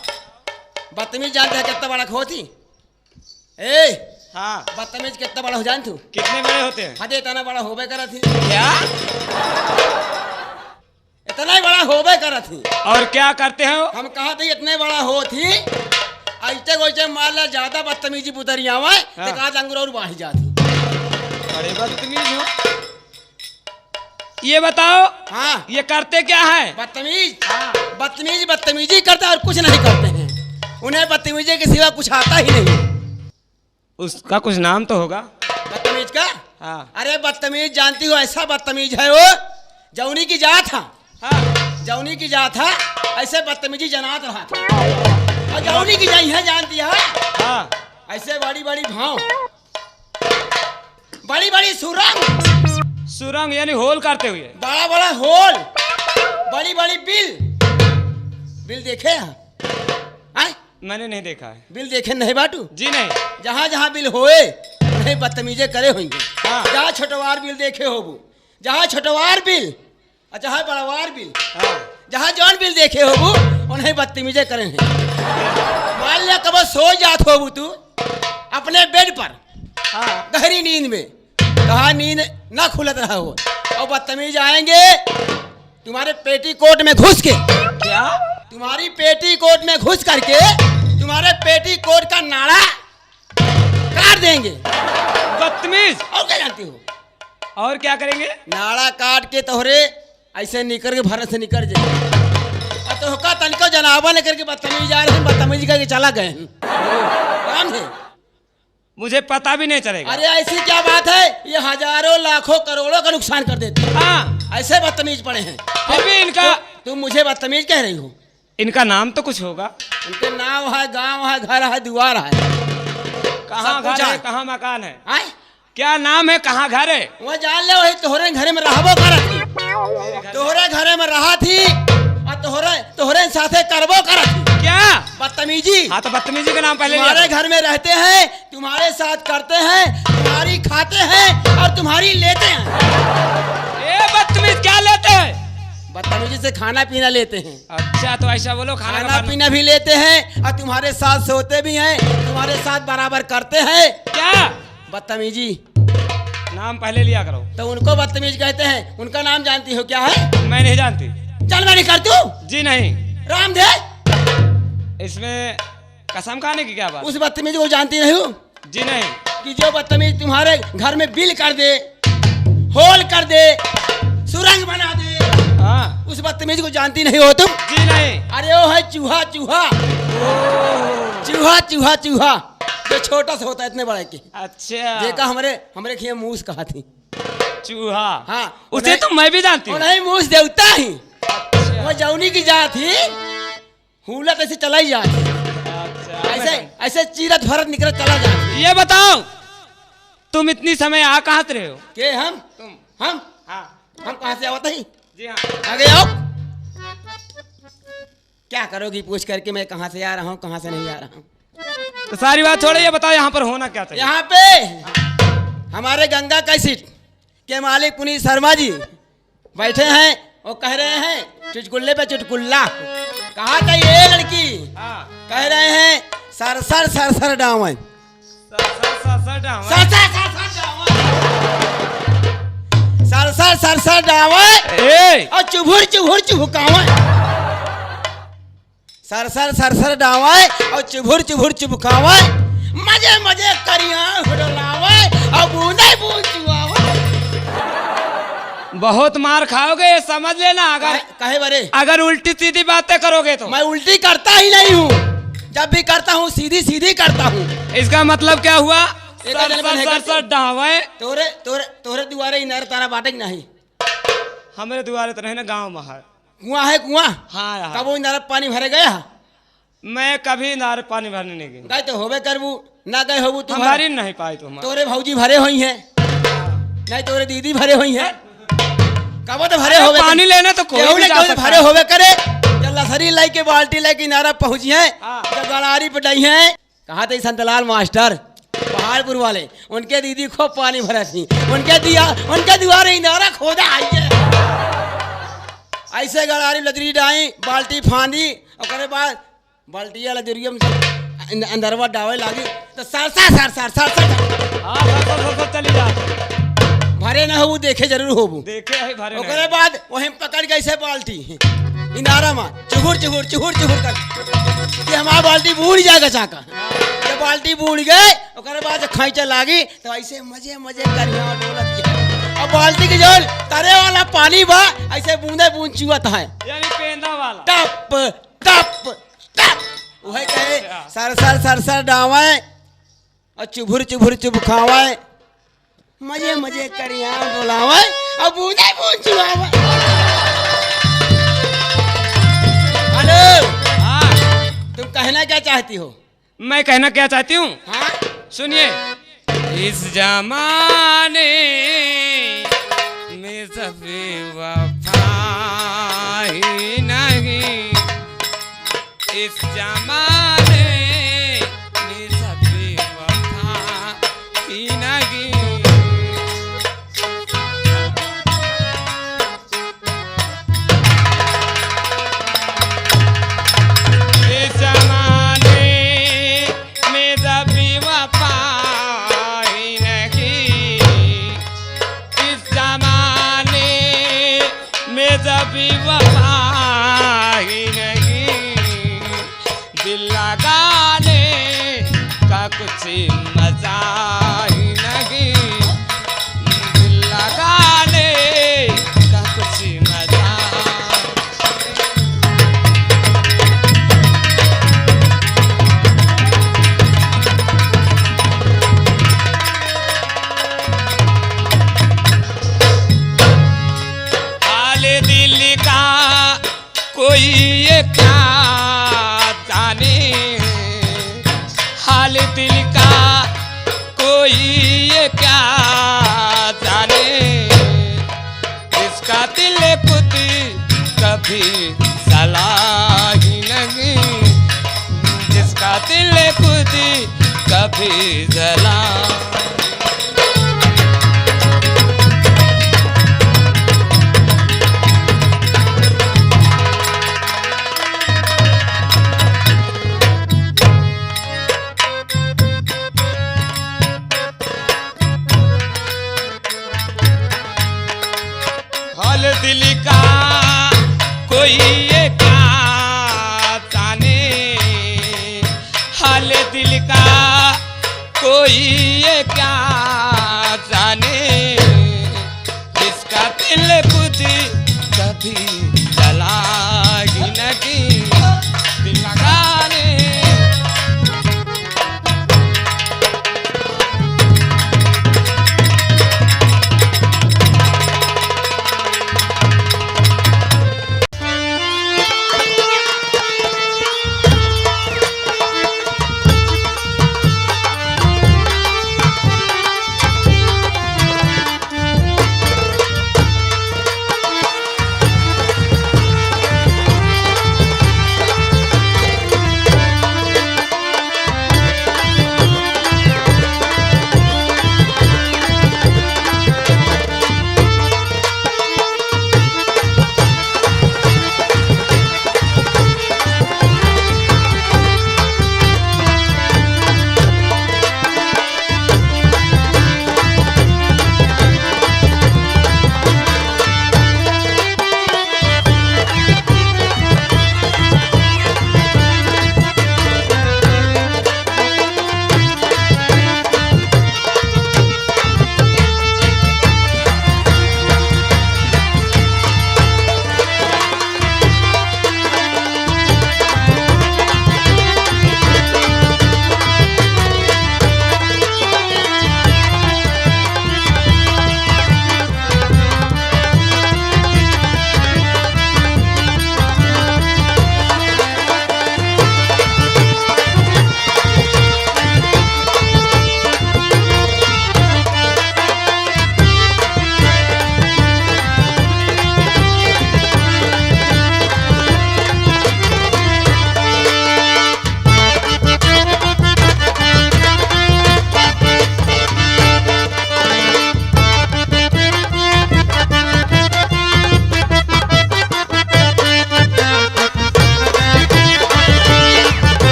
बदतमीज जानते हैं कितना बड़ा होती ए हाँ बदतमीज कितना बड़ा हो जान तू कितने बड़े होते हैं हदे इतना बड़ा होबे करा थी क्या इतना ही बड़ा होबे करा थी और क्या करते हो हम कहा थे इतने बड़ा हो थी ऐसे वैसे मान ला ज्यादा बदतमीजी पुतरिया हुआ हाँ। तो कहा अंगूर और बाही जाती बड़े बदतमीज हो ये बताओ हाँ ये करते क्या है बदतमीज बदतमीज बदतमीजी करते और कुछ नहीं करते हैं उन्हें बदतमीजी के सिवा कुछ आता ही नहीं उसका कुछ नाम तो होगा बदतमीज का हाँ अरे बदतमीज जानती हो ऐसा बदतमीज है वो जौनी की जात था हाँ जौनी की जात था ऐसे बदतमीजी जनात रहा था और जौनी की जाई है जानती है हाँ ऐसे बड़ी बड़ी भाव बड़ी बड़ी सुरंग सुरंग यानी होल करते हुए बड़ा बड़ा होल बड़ी बड़ी बिल बिल देखे हैं आए? मैंने नहीं देखा है बिल देखे नहीं बाटू जी नहीं जहाँ जहाँ बिल होए उन्हें बदतमीजे करे होंगे हाँ। जहाँ छोटवार बिल देखे होबू जहाँ छोटवार बिल और जहाँ बड़वार बिल हाँ जहाँ जौन बिल देखे होबू उन्हें बदतमीजे करे हैं मान लिया कब सो जात होबू तू अपने बेड पर हाँ गहरी नींद में कहा नींद ना खुलत रहा हो और बदतमीज आएंगे तुम्हारे पेटीकोट में घुस के क्या तुम्हारी पेटीकोट में घुस करके तुम्हारे पेटीकोट का नाड़ा काट देंगे बदतमीज और क्या जानती हो और क्या करेंगे नाड़ा काट के तोहरे ऐसे निकल के भारत से निकल जाए और तो का तनिको जनाबा लेकर के बदतमीज आ रहे हैं बदतमीज करके चला गए हैं काम है मुझे पता भी नहीं चलेगा अरे ऐसी क्या बात है ये हजारों लाखों करोड़ों का नुकसान कर देते हैं हाँ ऐसे बदतमीज पड़े हैं फिर भी इनका तुम मुझे बदतमीज कह रही हो इनका नाम तो कुछ होगा। उनके नाम है, गांव है, घर है, द्वार है। कहाँ सब कुछ घर है, है। कहाँ मकान है, आय क्या नाम है, कहाँ घर है? वो जान ले वही तोहरे घरे में रहबो करत थी। तोहरे घरे में रहा थी और तोहरे साथे करबो करत थी। क्या बदतमीजी। हाँ तो बदतमीजी का नाम पहले लिया तुम्हारे करो। घर में रहते हैं, तुम्हारे साथ करते हैं, तुम्हारी खाते हैं और तुम्हारी लेते हैं। ए बदतमीज क्या लेते हैं? बदतमीजी से खाना पीना लेते हैं। अच्छा तो ऐसा बोलो, खाना खाना पीना भी लेते हैं और तुम्हारे साथ सोते भी हैं, तुम्हारे साथ बराबर करते हैं। क्या बदतमीजी। नाम पहले लिया करो। तो उनको बदतमीज कहते हैं। उनका नाम जानती हो क्या है? मैं नहीं जानती। चल मैं नहीं करती हूँ। जी नहीं। राम दे। इसमें कसम खाने की क्या बात? उस बदतमीज को जानती नहीं हो जी नहीं। कि जो बदतमीज तुम्हारे घर में बिल कर दे, होल कर दे, सुरंग बना दे, हाँ उस बदतमीज को जानती नहीं हो तुम? जी नहीं। अरे वो है चूहा। चूहा चूहा चूहा चूहा जो छोटा सा होता है, इतने बड़े की। अच्छा देखा हमरे खिया मूस कहा थी। चूहा। हाँ उसे तो मैं भी जानती हूँ। नहीं मूस देवता ही। अच्छा, वो जौनी की जात थी, हुलत ऐसे चला ही जाती। अच्छा, ऐसे ऐसे चीरत भरत निकलत चला जाती। ये बताओ तुम इतनी समय आ कहाँ से रहे हो? के हम हाँ हम कहाँ से आवत ही? जी हाँ। आगे आओ। क्या करोगी पूछ करके मैं कहाँ से आ रहा हूँ, कहाँ से नहीं आ रहा हूँ? तो सारी बात छोड़ो, ये बताओ यहाँ पर होना क्या चाहिए? यहाँ पे हमारे गंगा कैसेट के मालिक पुनीत शर्मा जी बैठे हैं। वो कह रहे हैं चुटकुल्ले पे चुटकुल्ला। कहा था ये लड़की? हाँ। कह रहे हैं सर सर सर सर डावन, सर सर सर सर डावन ए और चुभुर चुभुर चुभकावन। सर सर सर सर डावन और चुभुर चुभुर चुभकावन। मजे मजे करिया हुडलावे और बूंदे बूंद चुआवे। बहुत मार खाओगे, ये समझ लेना। अगर कहे बरे अगर उल्टी सीधी बातें करोगे तो मैं उल्टी करता ही नहीं हूँ। जब भी करता हूँ सीधी सीधी करता हूँ। इसका मतलब क्या हुआ? एक सर जन सर में सर सर डावे। तोरे तोरे तोरे दुआरे इनार तारा बाटे की नहीं? हमारे द्वारे तो नहीं ना, गांव में है। कुआं है कुआं? हाँ यहाँ। कब वो इनार पानी भरे गया? मैं कभी नारे पानी भरने नहीं गई। गए तो होबे करबू, ना गए होबू तुम। हमारी नहीं पाई तुम। तोरे भौजी भरे हुई हैं, नहीं तोरे दीदी भरे हुई हैं। कब तो भरे होवे पानी लेने तो कोई भी जा सकता भरे है। होवे करे। जब लसरी लाई के बाल्टी लाई किनारा पहुंची है, हाँ। जब गड़ारी पटाई है। कहा थे संतलाल मास्टर पहाड़पुर वाले, उनके दीदी खूब पानी भरा थी। उनके दुआरे इनारा खोदा आई है। ऐसे गड़ारी लदरी डाई, बाल्टी फांदी और बाद बाल्टी वाला दुरिया में अंदरवा डावे लागी तो सर सर सर सर सर हाँ, सर चली जा। भरे न हो देखे जरूर होबू। देखे है भरे नहीं। ओकरे बाद वहीं पकड़ गई से बाल्टी इनारा में चुहुर चुहुर चुहुर चुहुर कर ये हमारा बाल्टी बूढ़ जाएगा चाका। ये बाल्टी बूढ़ गए, ओकरे बाद खींचे लागी तो ऐसे मजे मजे करिया डोलत है। और बाल्टी की जोल तरे वाला पानी बा ऐसे बूंदे बूंद चुहत है। यानी पेंदा वाला। टप टप टप वही कहे सर सर सर सर डावे और चुभुर चुभुर चुभखावे। मजे मजे करिया डोलावे और बूंदे बूंद चुआवे। हेलो, हाँ तुम कहना क्या चाहती हो? मैं कहना क्या चाहती हूँ, हाँ सुनिए। इस जमाने में सभी वफा ही नहीं, इस जमाने में सभी वफा ही नहीं। इस जमाने में सभी वफा ही नहीं, इस जमाने में सभी वफा ही नहीं। दिल लगाने का कुछ मजा ही नहीं, दिल लगाने का कुछ मजा। हाल दिल का कोई ये क्या दिल का कोई ये क्या जाने, जिसका दिल खुद कभी सलाह ही नहीं, जिसका दिल खुद कभी जला। हाल दिल का कोई ये क्या जाने, हाल दिल का कोई ये क्या जाने, जिसका दिल खुद कभी जला ही नहीं, दिल लगाने।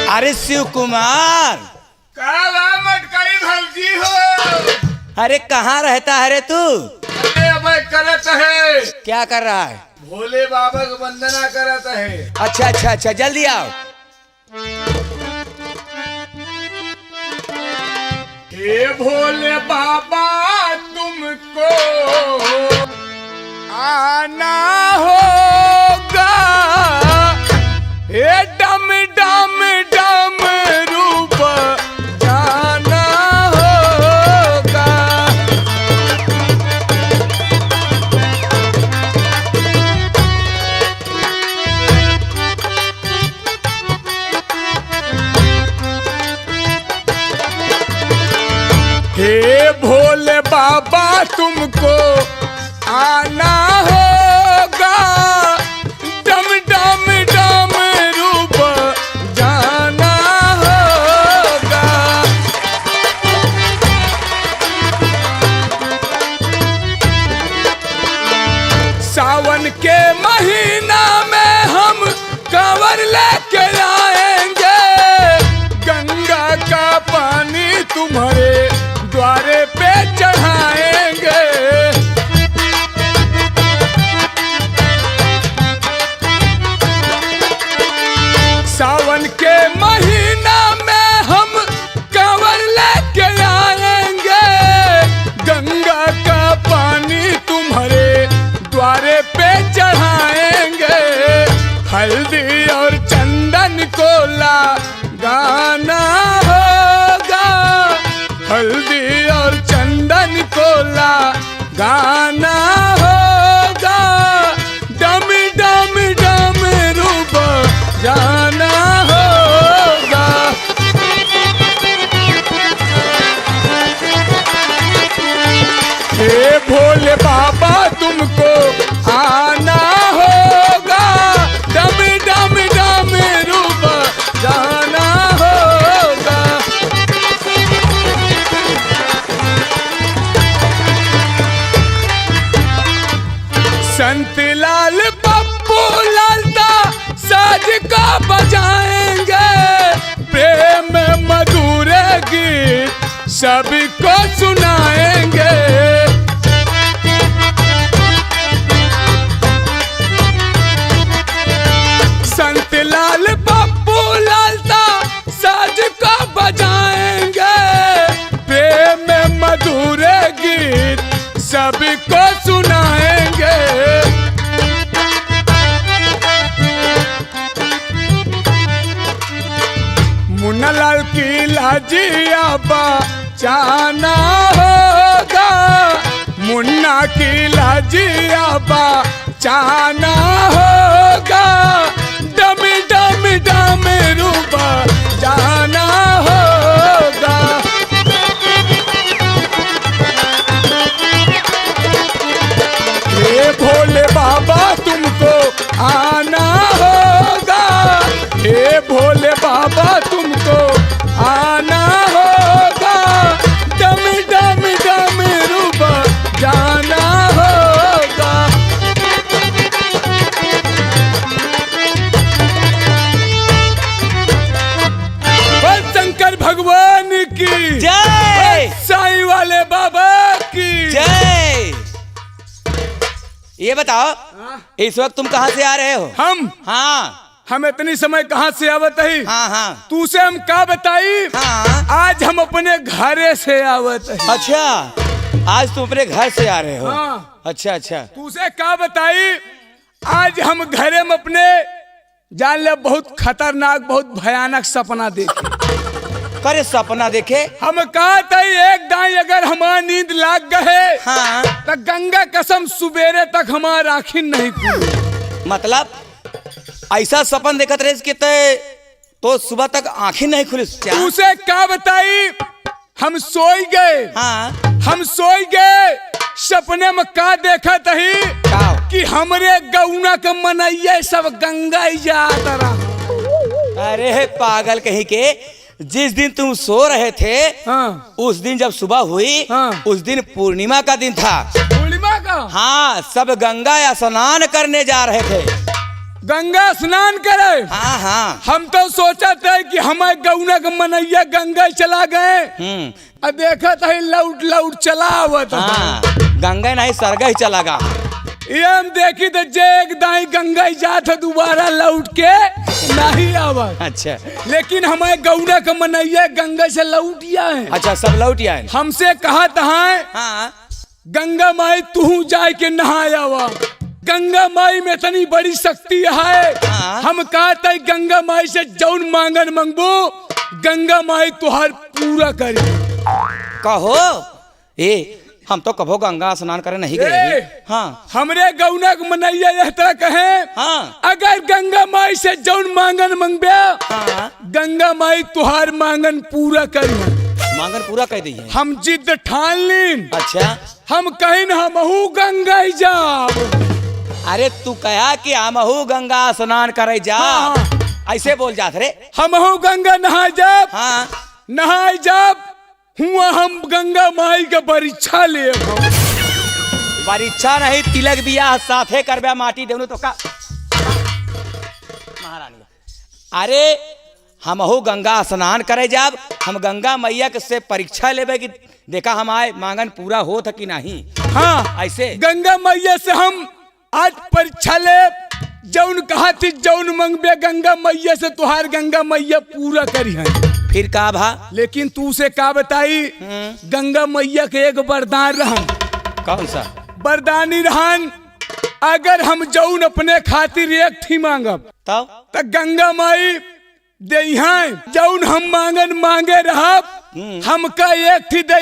अरे शिव कुमार, मटकरी भौजी हो। अरे कहाँ रहता है रे तू? अरे करत है, क्या कर रहा है? भोले बाबा को वंदना करत है। अच्छा अच्छा अच्छा, जल्दी आओ। हे भोले बाबा तुमको आना होगा, हे डम डम डम रूप जाना होगा। हे भोले बाबा तुमको आना होगा, डम डम डम रूप जाना होगा। सावन के महीना में हम कांवर लेके आएंगे, गंगा का पानी तुम्हारे द्वारे पे चढ़ाएंगे। सावन के महीना में हम कांवर लेके आएंगे, गंगा का पानी तुम्हारे द्वारे पे चढ़ाएंगे। हल्दी और चंदन को लगाना होगा, हल्दी और चंदन को लगाना संत लाल पप्पू लालता साज का बजाएंगे, प्रेम मधुर गीत सबको सुनाएंगे। संत लाल पप्पू लालता साज का बजाएंगे, प्रेम मधुर गीत सबको सुनाएंगे। मुन्ना लाल की लाजिया बचाना होगा, मुन्ना की लाजिया बचाना होगा, डम डम डम रूबा जाना होगा। हे भोले बाबा तुमको आना होगा, हे भोले बाबा तुमको आना होगा, डम डम डम रूबा जाना होगा। बस शंकर भगवान की जय। बस साईं वाले बाबा की जय। ये बताओ इस वक्त तुम कहाँ से आ रहे हो? हाँ हम इतनी समय कहाँ से आवत है? हाँ हाँ तू से हम का बताई? हाँ। आज हम अपने घरे से आवत है। अच्छा, आज तुम अपने घर से आ रहे हो? हाँ। अच्छा अच्छा। तू से का बताई? आज हम घरे में अपने जान ले बहुत खतरनाक बहुत भयानक सपना देखे। करे सपना देखे? हम कहा था एक दाई अगर हमारा नींद लाग गए हाँ। तो गंगा कसम सुबेरे तक हमारा आँखी नहीं खुली। मतलब ऐसा सपन देखत रहे कि तो सुबह तक आंखें नहीं खुली? उसे क्या बताई? हम सोई गए। हाँ। हम सोई गए, सपने में का देखा तही कि हमरे गौना का मनैया सब गंगा जाता रहा। अरे पागल कहीं के, जिस दिन तुम सो रहे थे हाँ। उस दिन जब सुबह हुई हाँ। उस दिन पूर्णिमा का दिन था। पूर्णिमा का? हाँ, सब गंगा स्नान करने जा रहे थे। गंगा स्नान करे? हाँ हाँ। हम तो सोचा था कि हमारे गौना का मनैया गंगा चला गए, अब देखा था लौट लौट चला आवत। हाँ, गंगा नहीं सरगा ही चला गा। ये हम देखी तो जे एक दाई गंगा जात दोबारा लौट के नहीं आवत। अच्छा। लेकिन हमारे गौना का मनैया गंगा से लौट आए। अच्छा, सब लौट आए। हमसे कहा था हाँ। गंगा माई तू जाए के नहाया हुआ, गंगा माई में इतनी बड़ी शक्ति है। हाँ। हम कहते हैं गंगा माई से जौन मांगन मंगबो गंगा माई तुहार पूरा करी। कहो ए, हम तो कभो गंगा स्नान करे नहीं गए। हाँ। हमरे गौना के मनैया यह तरह कहे हाँ। अगर गंगा माई से जौन मांगन मंगबे हाँ। गंगा माई तुहार मांगन पूरा करी। मांगन पूरा कह दी है। हम जिद ठान लीन। अच्छा। हम कहीं हमहू गंगा जाब। अरे तू कहा कि हमहू गंगा स्नान करे जा। हाँ। ऐसे बोल जात रे। हमहू गंगा नहा जाब। हाँ। नहा जाब हुआ हम गंगा माई का परीक्षा ले। परीक्षा नहीं, तिलक बियाह साथे करबे माटी देवनु तो का महारानी। अरे हमहू गंगा स्नान करे जाब, हम गंगा मैया के से परीक्षा लेबे कि देखा हमारे मांगन पूरा होत कि नहीं। हाँ। ऐसे गंगा मैया से हम आज परीक्षा ले, जौन कहा थी जौन मंगबे गंगा मैया से तुहार गंगा मैया पूरा करी है। फिर का भा? लेकिन तू से का बताई? गंगा मैया के एक वरदान रहन। कौन सा? वरदानी रहन अगर हम जौन अपने खातिर एक थी मांगब तब तो गंगा माई दे जौन हम मांगन मांगे रहब हमका एक थी दे।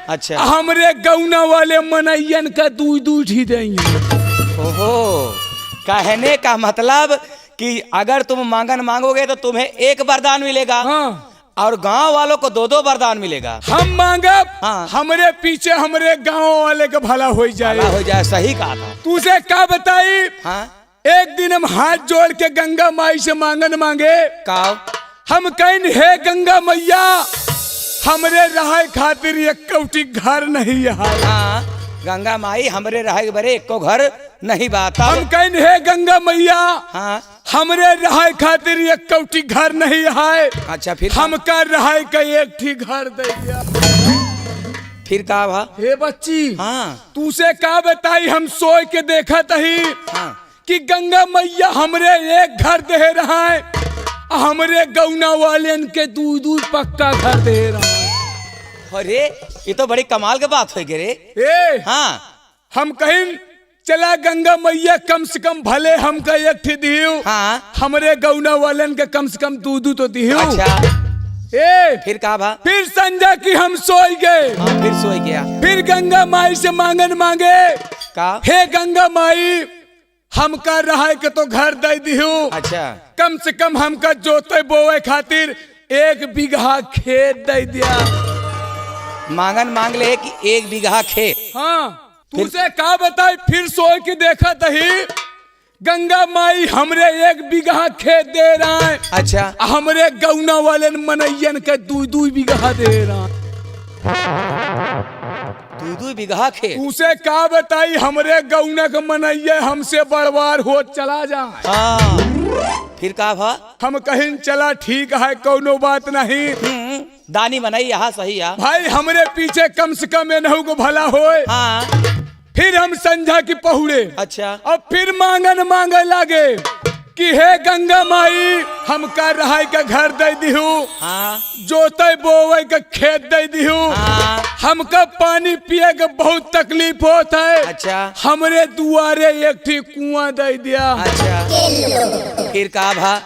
अच्छा। हमरे गौना वाले मनैयन का दू दू थी दे। ओहो, कहने का मतलब कि अगर तुम मांगन मांगोगे तो तुम्हें एक वरदान मिलेगा। हाँ। और गांव वालों को दो दो वरदान मिलेगा। हम मांगब। हाँ। हमरे पीछे हमरे गांव वाले का भला हो जाए। भला हो जाए, सही कहा था। तुझे क्या बताई? हाँ। एक दिन हम हाथ जोड़ के गंगा माई से मांगन मांगे। काओ? हम कहीं हे गंगा मैया हमरे रहाय खातिर एक कौटी घर नहीं है। हाँ। गंगा माई हमरे रहे बरे एको घर नहीं बात। हम कहन हे गंगा मैया हाँ हमरे रहाय खातिर एक कौटी घर नहीं है। अच्छा फिर हम कर रहाय का एक ठी घर दे दिया। फिर का भा? हे बच्ची हाँ तू से का बताई, हम सोच के देखा तही हाँ कि गंगा मैया हमरे एक घर दे रहा है, हमरे गौना वाले के दूध पक्का घर दे रहा है। अरे ये तो बड़ी कमाल के बात हो गई रे। ए हाँ हम कहीं चला गंगा मैया कम से कम भले हमका एक ठी दियो, हाँ हमरे गौना वालन के कम से कम दूध तो दियो। अच्छा ए फिर का भा? फिर संजय की हम सोई गए। हाँ फिर सोई गया। फिर गंगा माई से मांगन मांगे का? हे गंगा माई हम कर रहा है कि तो घर दे दियो। अच्छा कम से कम हमका जोते बोए खातिर 1 बीघा खेत दे दिया। मांगन मांग ले कि 1 बीघा खेत। हाँ तुझे का बताई, फिर सोच के देखा तही गंगा माई हमरे 1 बीघा खेत दे रहा है। अच्छा हमरे गौना वाले मनैयन के 2 बीघा दे रहा है। 2 बीघा खेत। तुझे का बताई, हमरे गौना के मनैया हमसे बड़वार हो चला जाए। हाँ फिर का भा? हम कहीं चला ठीक है कोनो बात नहीं। दानी बनाई यहाँ सही है। भाई हमरे पीछे कम से कम एनहु को भला होए। हाँ फिर हम संझा की पहुड़े। अच्छा अब फिर मांगन मांगे लागे कि हे गंगा माई हम कर रहा है का घर दे दिहू, हाँ जोते बोवे का खेत दे दिहू, हाँ हमका पानी पिए के बहुत तकलीफ होता है। अच्छा हमरे दुआरे एक ठी कुआं दे दिया। अच्छा फिर का भा?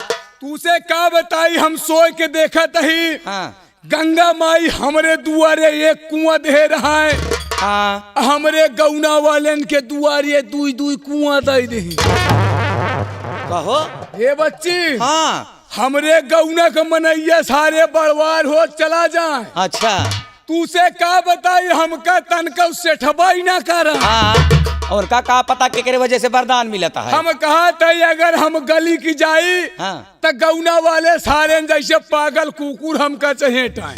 तुझे का बताई, हम सोच के देखा तही हाँ गंगा माई हमरे दुआरे एक कुआं दे रहा है, हाँ हमरे गौना वाले के दुआरे 2 कुआं दे दी। कहो। हे बच्ची हाँ हमरे गौना के मनैया सारे बड़वार हो चला जाए। अच्छा तू से का बताई, हमका तनका उससे ठबाई ना कर। हाँ और का पता केकरे वजह से वरदान मिलता है? हम कहा था अगर हम गली की जाई हाँ तो गौना वाले सारे जैसे पागल कुकुर हमका चहेटाए।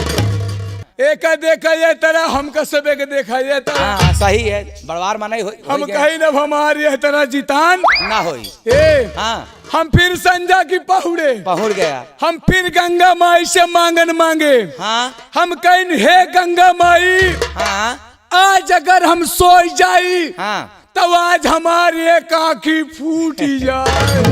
एक देखा ये तरह हमका सबे के देखा ये तरह। हाँ सही है, बड़वार मनाई हो हम कहीं न हमारे ये तरह जितान ना होई। ए हाँ हम फिर संजा की पहुड़े। पहुड़ गया। हम फिर गंगा माई से मांगन मांगे। हाँ हम कहीं हे गंगा माई हाँ आज अगर हम सोई जाई हाँ तब आज हमारी एक आँखी फूट ही जाए।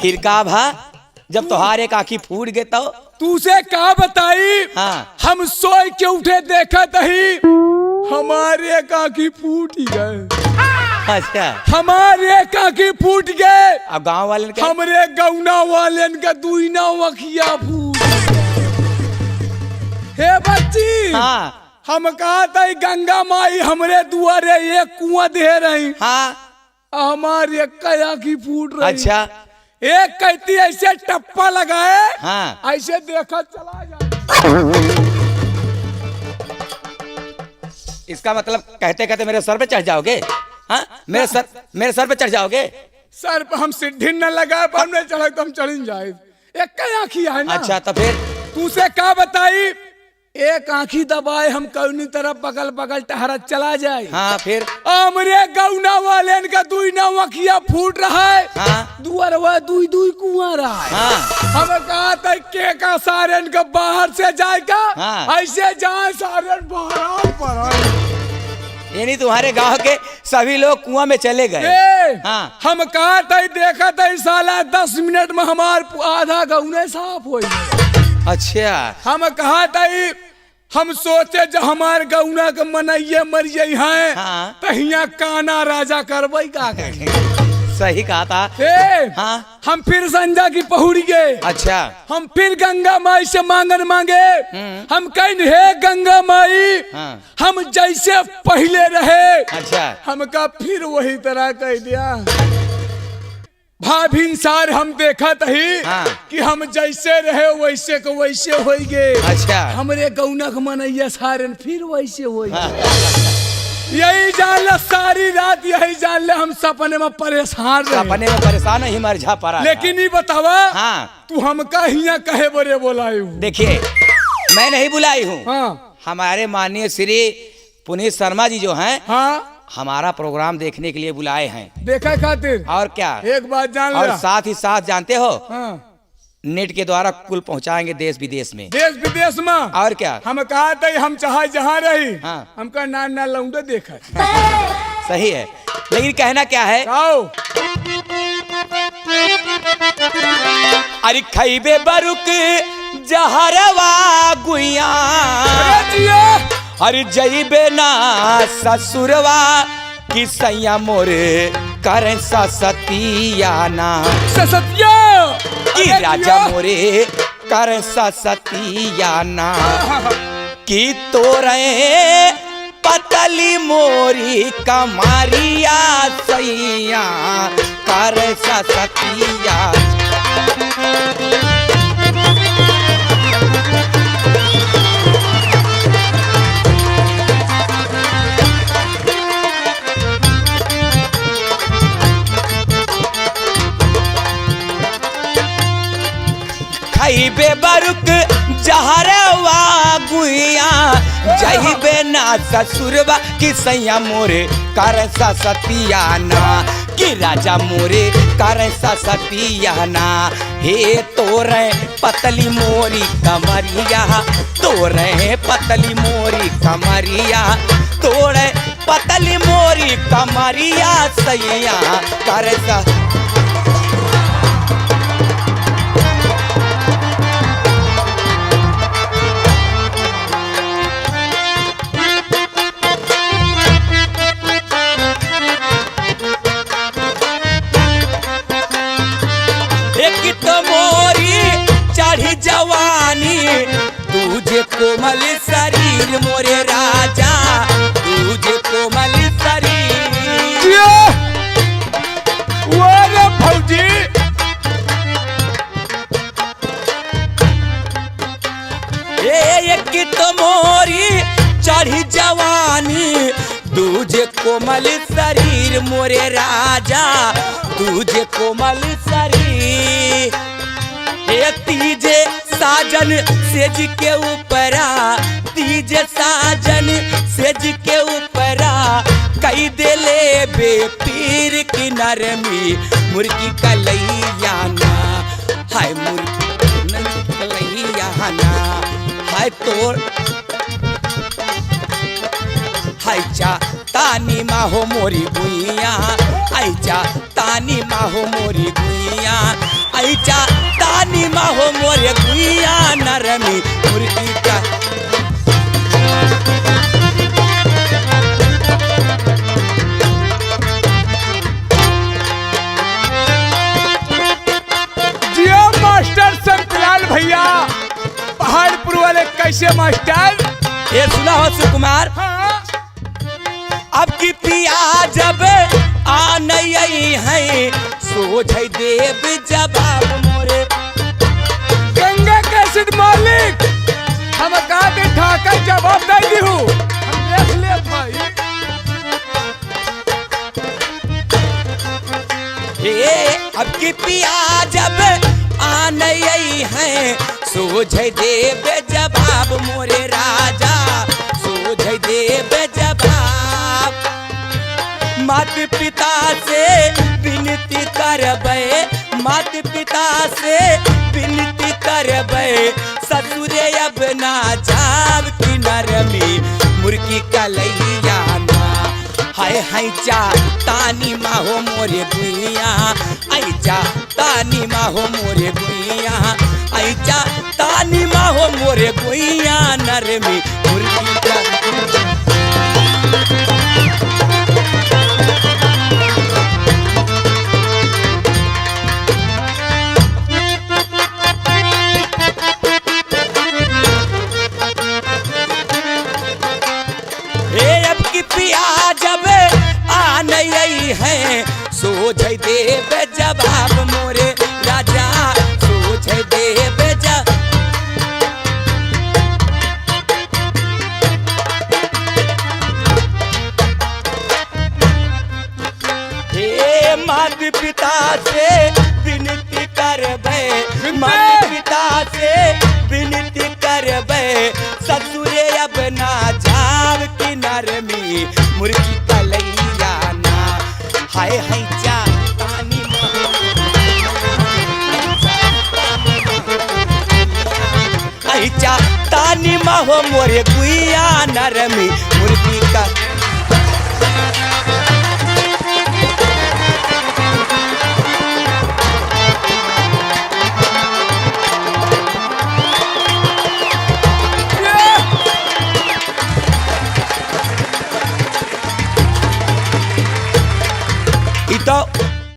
फिर का भा? जब तोहार एक आँखी फूट गए तो तू से का बताई, हाँ हम सोई के उठे देखा तही हमारे एक आँखी फूट ही गए। अच्छा हमारे एक आँखी फूट गए। अब गांव वाले के हमरे गौना वाले का 2 वखिया फूट। हे बच्ची हाँ हम कहा था गंगा माई हमरे दुआरे एक कुआं दे रही, हाँ हमारी एक आँखी फूट रही। अच्छा एक कहती ऐसे टप्पा लगाए हाँ ऐसे देखा चला जाए। इसका मतलब कहते कहते मेरे सर पे चढ़ जाओगे? हाँ मेरे सर पे चढ़ जाओगे? सर पे हम सीढ़ी न लगा पर हमने चढ़ा तो हम चढ़ जाए। एक आँखी है ना। अच्छा तो फिर तू से का बताई, एक आँखी दबाए हम कौनी तरफ बगल बगल टहरा चला जाए। हाँ फिर हमरे गौना वाले का 2 वखिया फूट रहा है। हाँ 2 कुआं रहा है। हाँ हम कहा था के का सारन का बाहर से जाएगा। हाँ। ऐसे जाए सारन बाहर पर। यानी तुम्हारे गांव के सभी लोग कुआं में चले गए। हाँ हम कहा था देखा था साला 10 मिनट में हमार आधा गौने साफ हो गया। अच्छा हम कहा था हम सोचे जब हमार गौना के मनैये मर जाई हैं हाँ। तो यहाँ काना राजा करवाई का। सही कहा था। हाँ हम फिर संजा की पहुड़ी गए। अच्छा हम फिर गंगा माई से मांगन मांगे। हम कहीं हे गंगा माई हाँ। हम जैसे पहले रहे। अच्छा हमका फिर वही तरह कह दिया। भाभिनसार हम देखा तही हाँ। कि हम जैसे रहे वैसे को वैसे हो गए। अच्छा हमरे गौना के मनैया सारन फिर वैसे हो गए। यही जान ले सारी रात यही जान ले हम सपने में परेशान रहे। सपने में परेशान ही मर जा पड़ा। लेकिन ये बतावा हाँ। तू हमका हिया कहे बरे बोलाई हूँ। देखिए मैं नहीं बुलाई हूँ। हाँ। हमारे माननीय श्री पुनीत शर्मा जी जो हैं हाँ हमारा प्रोग्राम देखने के लिए बुलाए हैं। देखा खातिर और क्या, एक बात जान और लिया। साथ ही साथ जानते हो हाँ, नेट के द्वारा कुल पहुंचाएंगे देश विदेश में। देश विदेश में और क्या, हम कहा था हम चाहे जहाँ रही हाँ। हमका ना लौंडे देखा सही है, लेकिन कहना क्या है, आओ अरे खैबे बरुक जहरवा गुइया, अरे जइबे ना ससुरवा कि सैया मोरे करे सतियाना, सतिया कि राजा मोरे करे सतियाना, कि तोरे पतली मोरी कमारिया सैया करे सतिया। खैबे बरुक जहरवा गुइया, जइबे ना ससुरवा कि सैया मोरे करे सतियाना, कि राजा मोरे करे सतियाना। हे तोरे पतली मोरी कमरिया, तोरे पतली मोरी कमरिया, तोरे पतली मोरी कमरिया सैया करे जवानी, तुझे कोमल शरीर मोरे राजा, तुझे कोमल शरीर। अरे भौजी एक तो मोरी चढ़ी जवानी, तुझे कोमल शरीर मोरे राजा, तुझे कोमल शरीर। तीजे साजन सेज के ऊपरा, तीजे साजन सेज के ऊपरा, कई देले बे पीर की नरमी मुर्गी कलैया ना, हाय मुर्गी कलैया ना, हाय तोर हाय चा तानी माहो मोरी गुइया, आइचा तानी माहो मोरी गुइया, आइचा तानी माहो मोरे गुइया नरमी मुर्गी का। जियो मास्टर संतलाल भैया पहाड़पुर वाले कैसे मास्टर? ये सुना हो सुकुमार, हाँ? अब की पिया जब आ नहीं है, सोझ देव जवाब मोरे। गंगा कैसेट मालिक हम कहा दे ढाका जवाब दे दी हूँ, हम देख ले भाई। अब की पिया जब आ नहीं है, सोझ देव जवाब मोरे राजा, सोझ देव जवाब। मात पिता से विनती करबे, मात पिता से विनती करबे, ससुरे अब ना जाब की नरमी मुर्गी कलैया ना, हाय हाय चा तानी माहो मोरे गुइया, आई चा तानी माहो मोरे गुइया, आई चा तानी माहो मोरे गुइया नरमी मुर्गी का। पिया जब आ नहीं है, सोझ देव जवाब मोरे राजा, सोझ देव जवाब। हे मात पिता से विनती करबे, मात पिता से विनती करबे, ससुरे अब ना जाव किनारे नरमी मुर्गी कलैया ना हाय हाय जा तानी हाय जा तानी महो मोरे गुइया नरमी मुर्गी का तो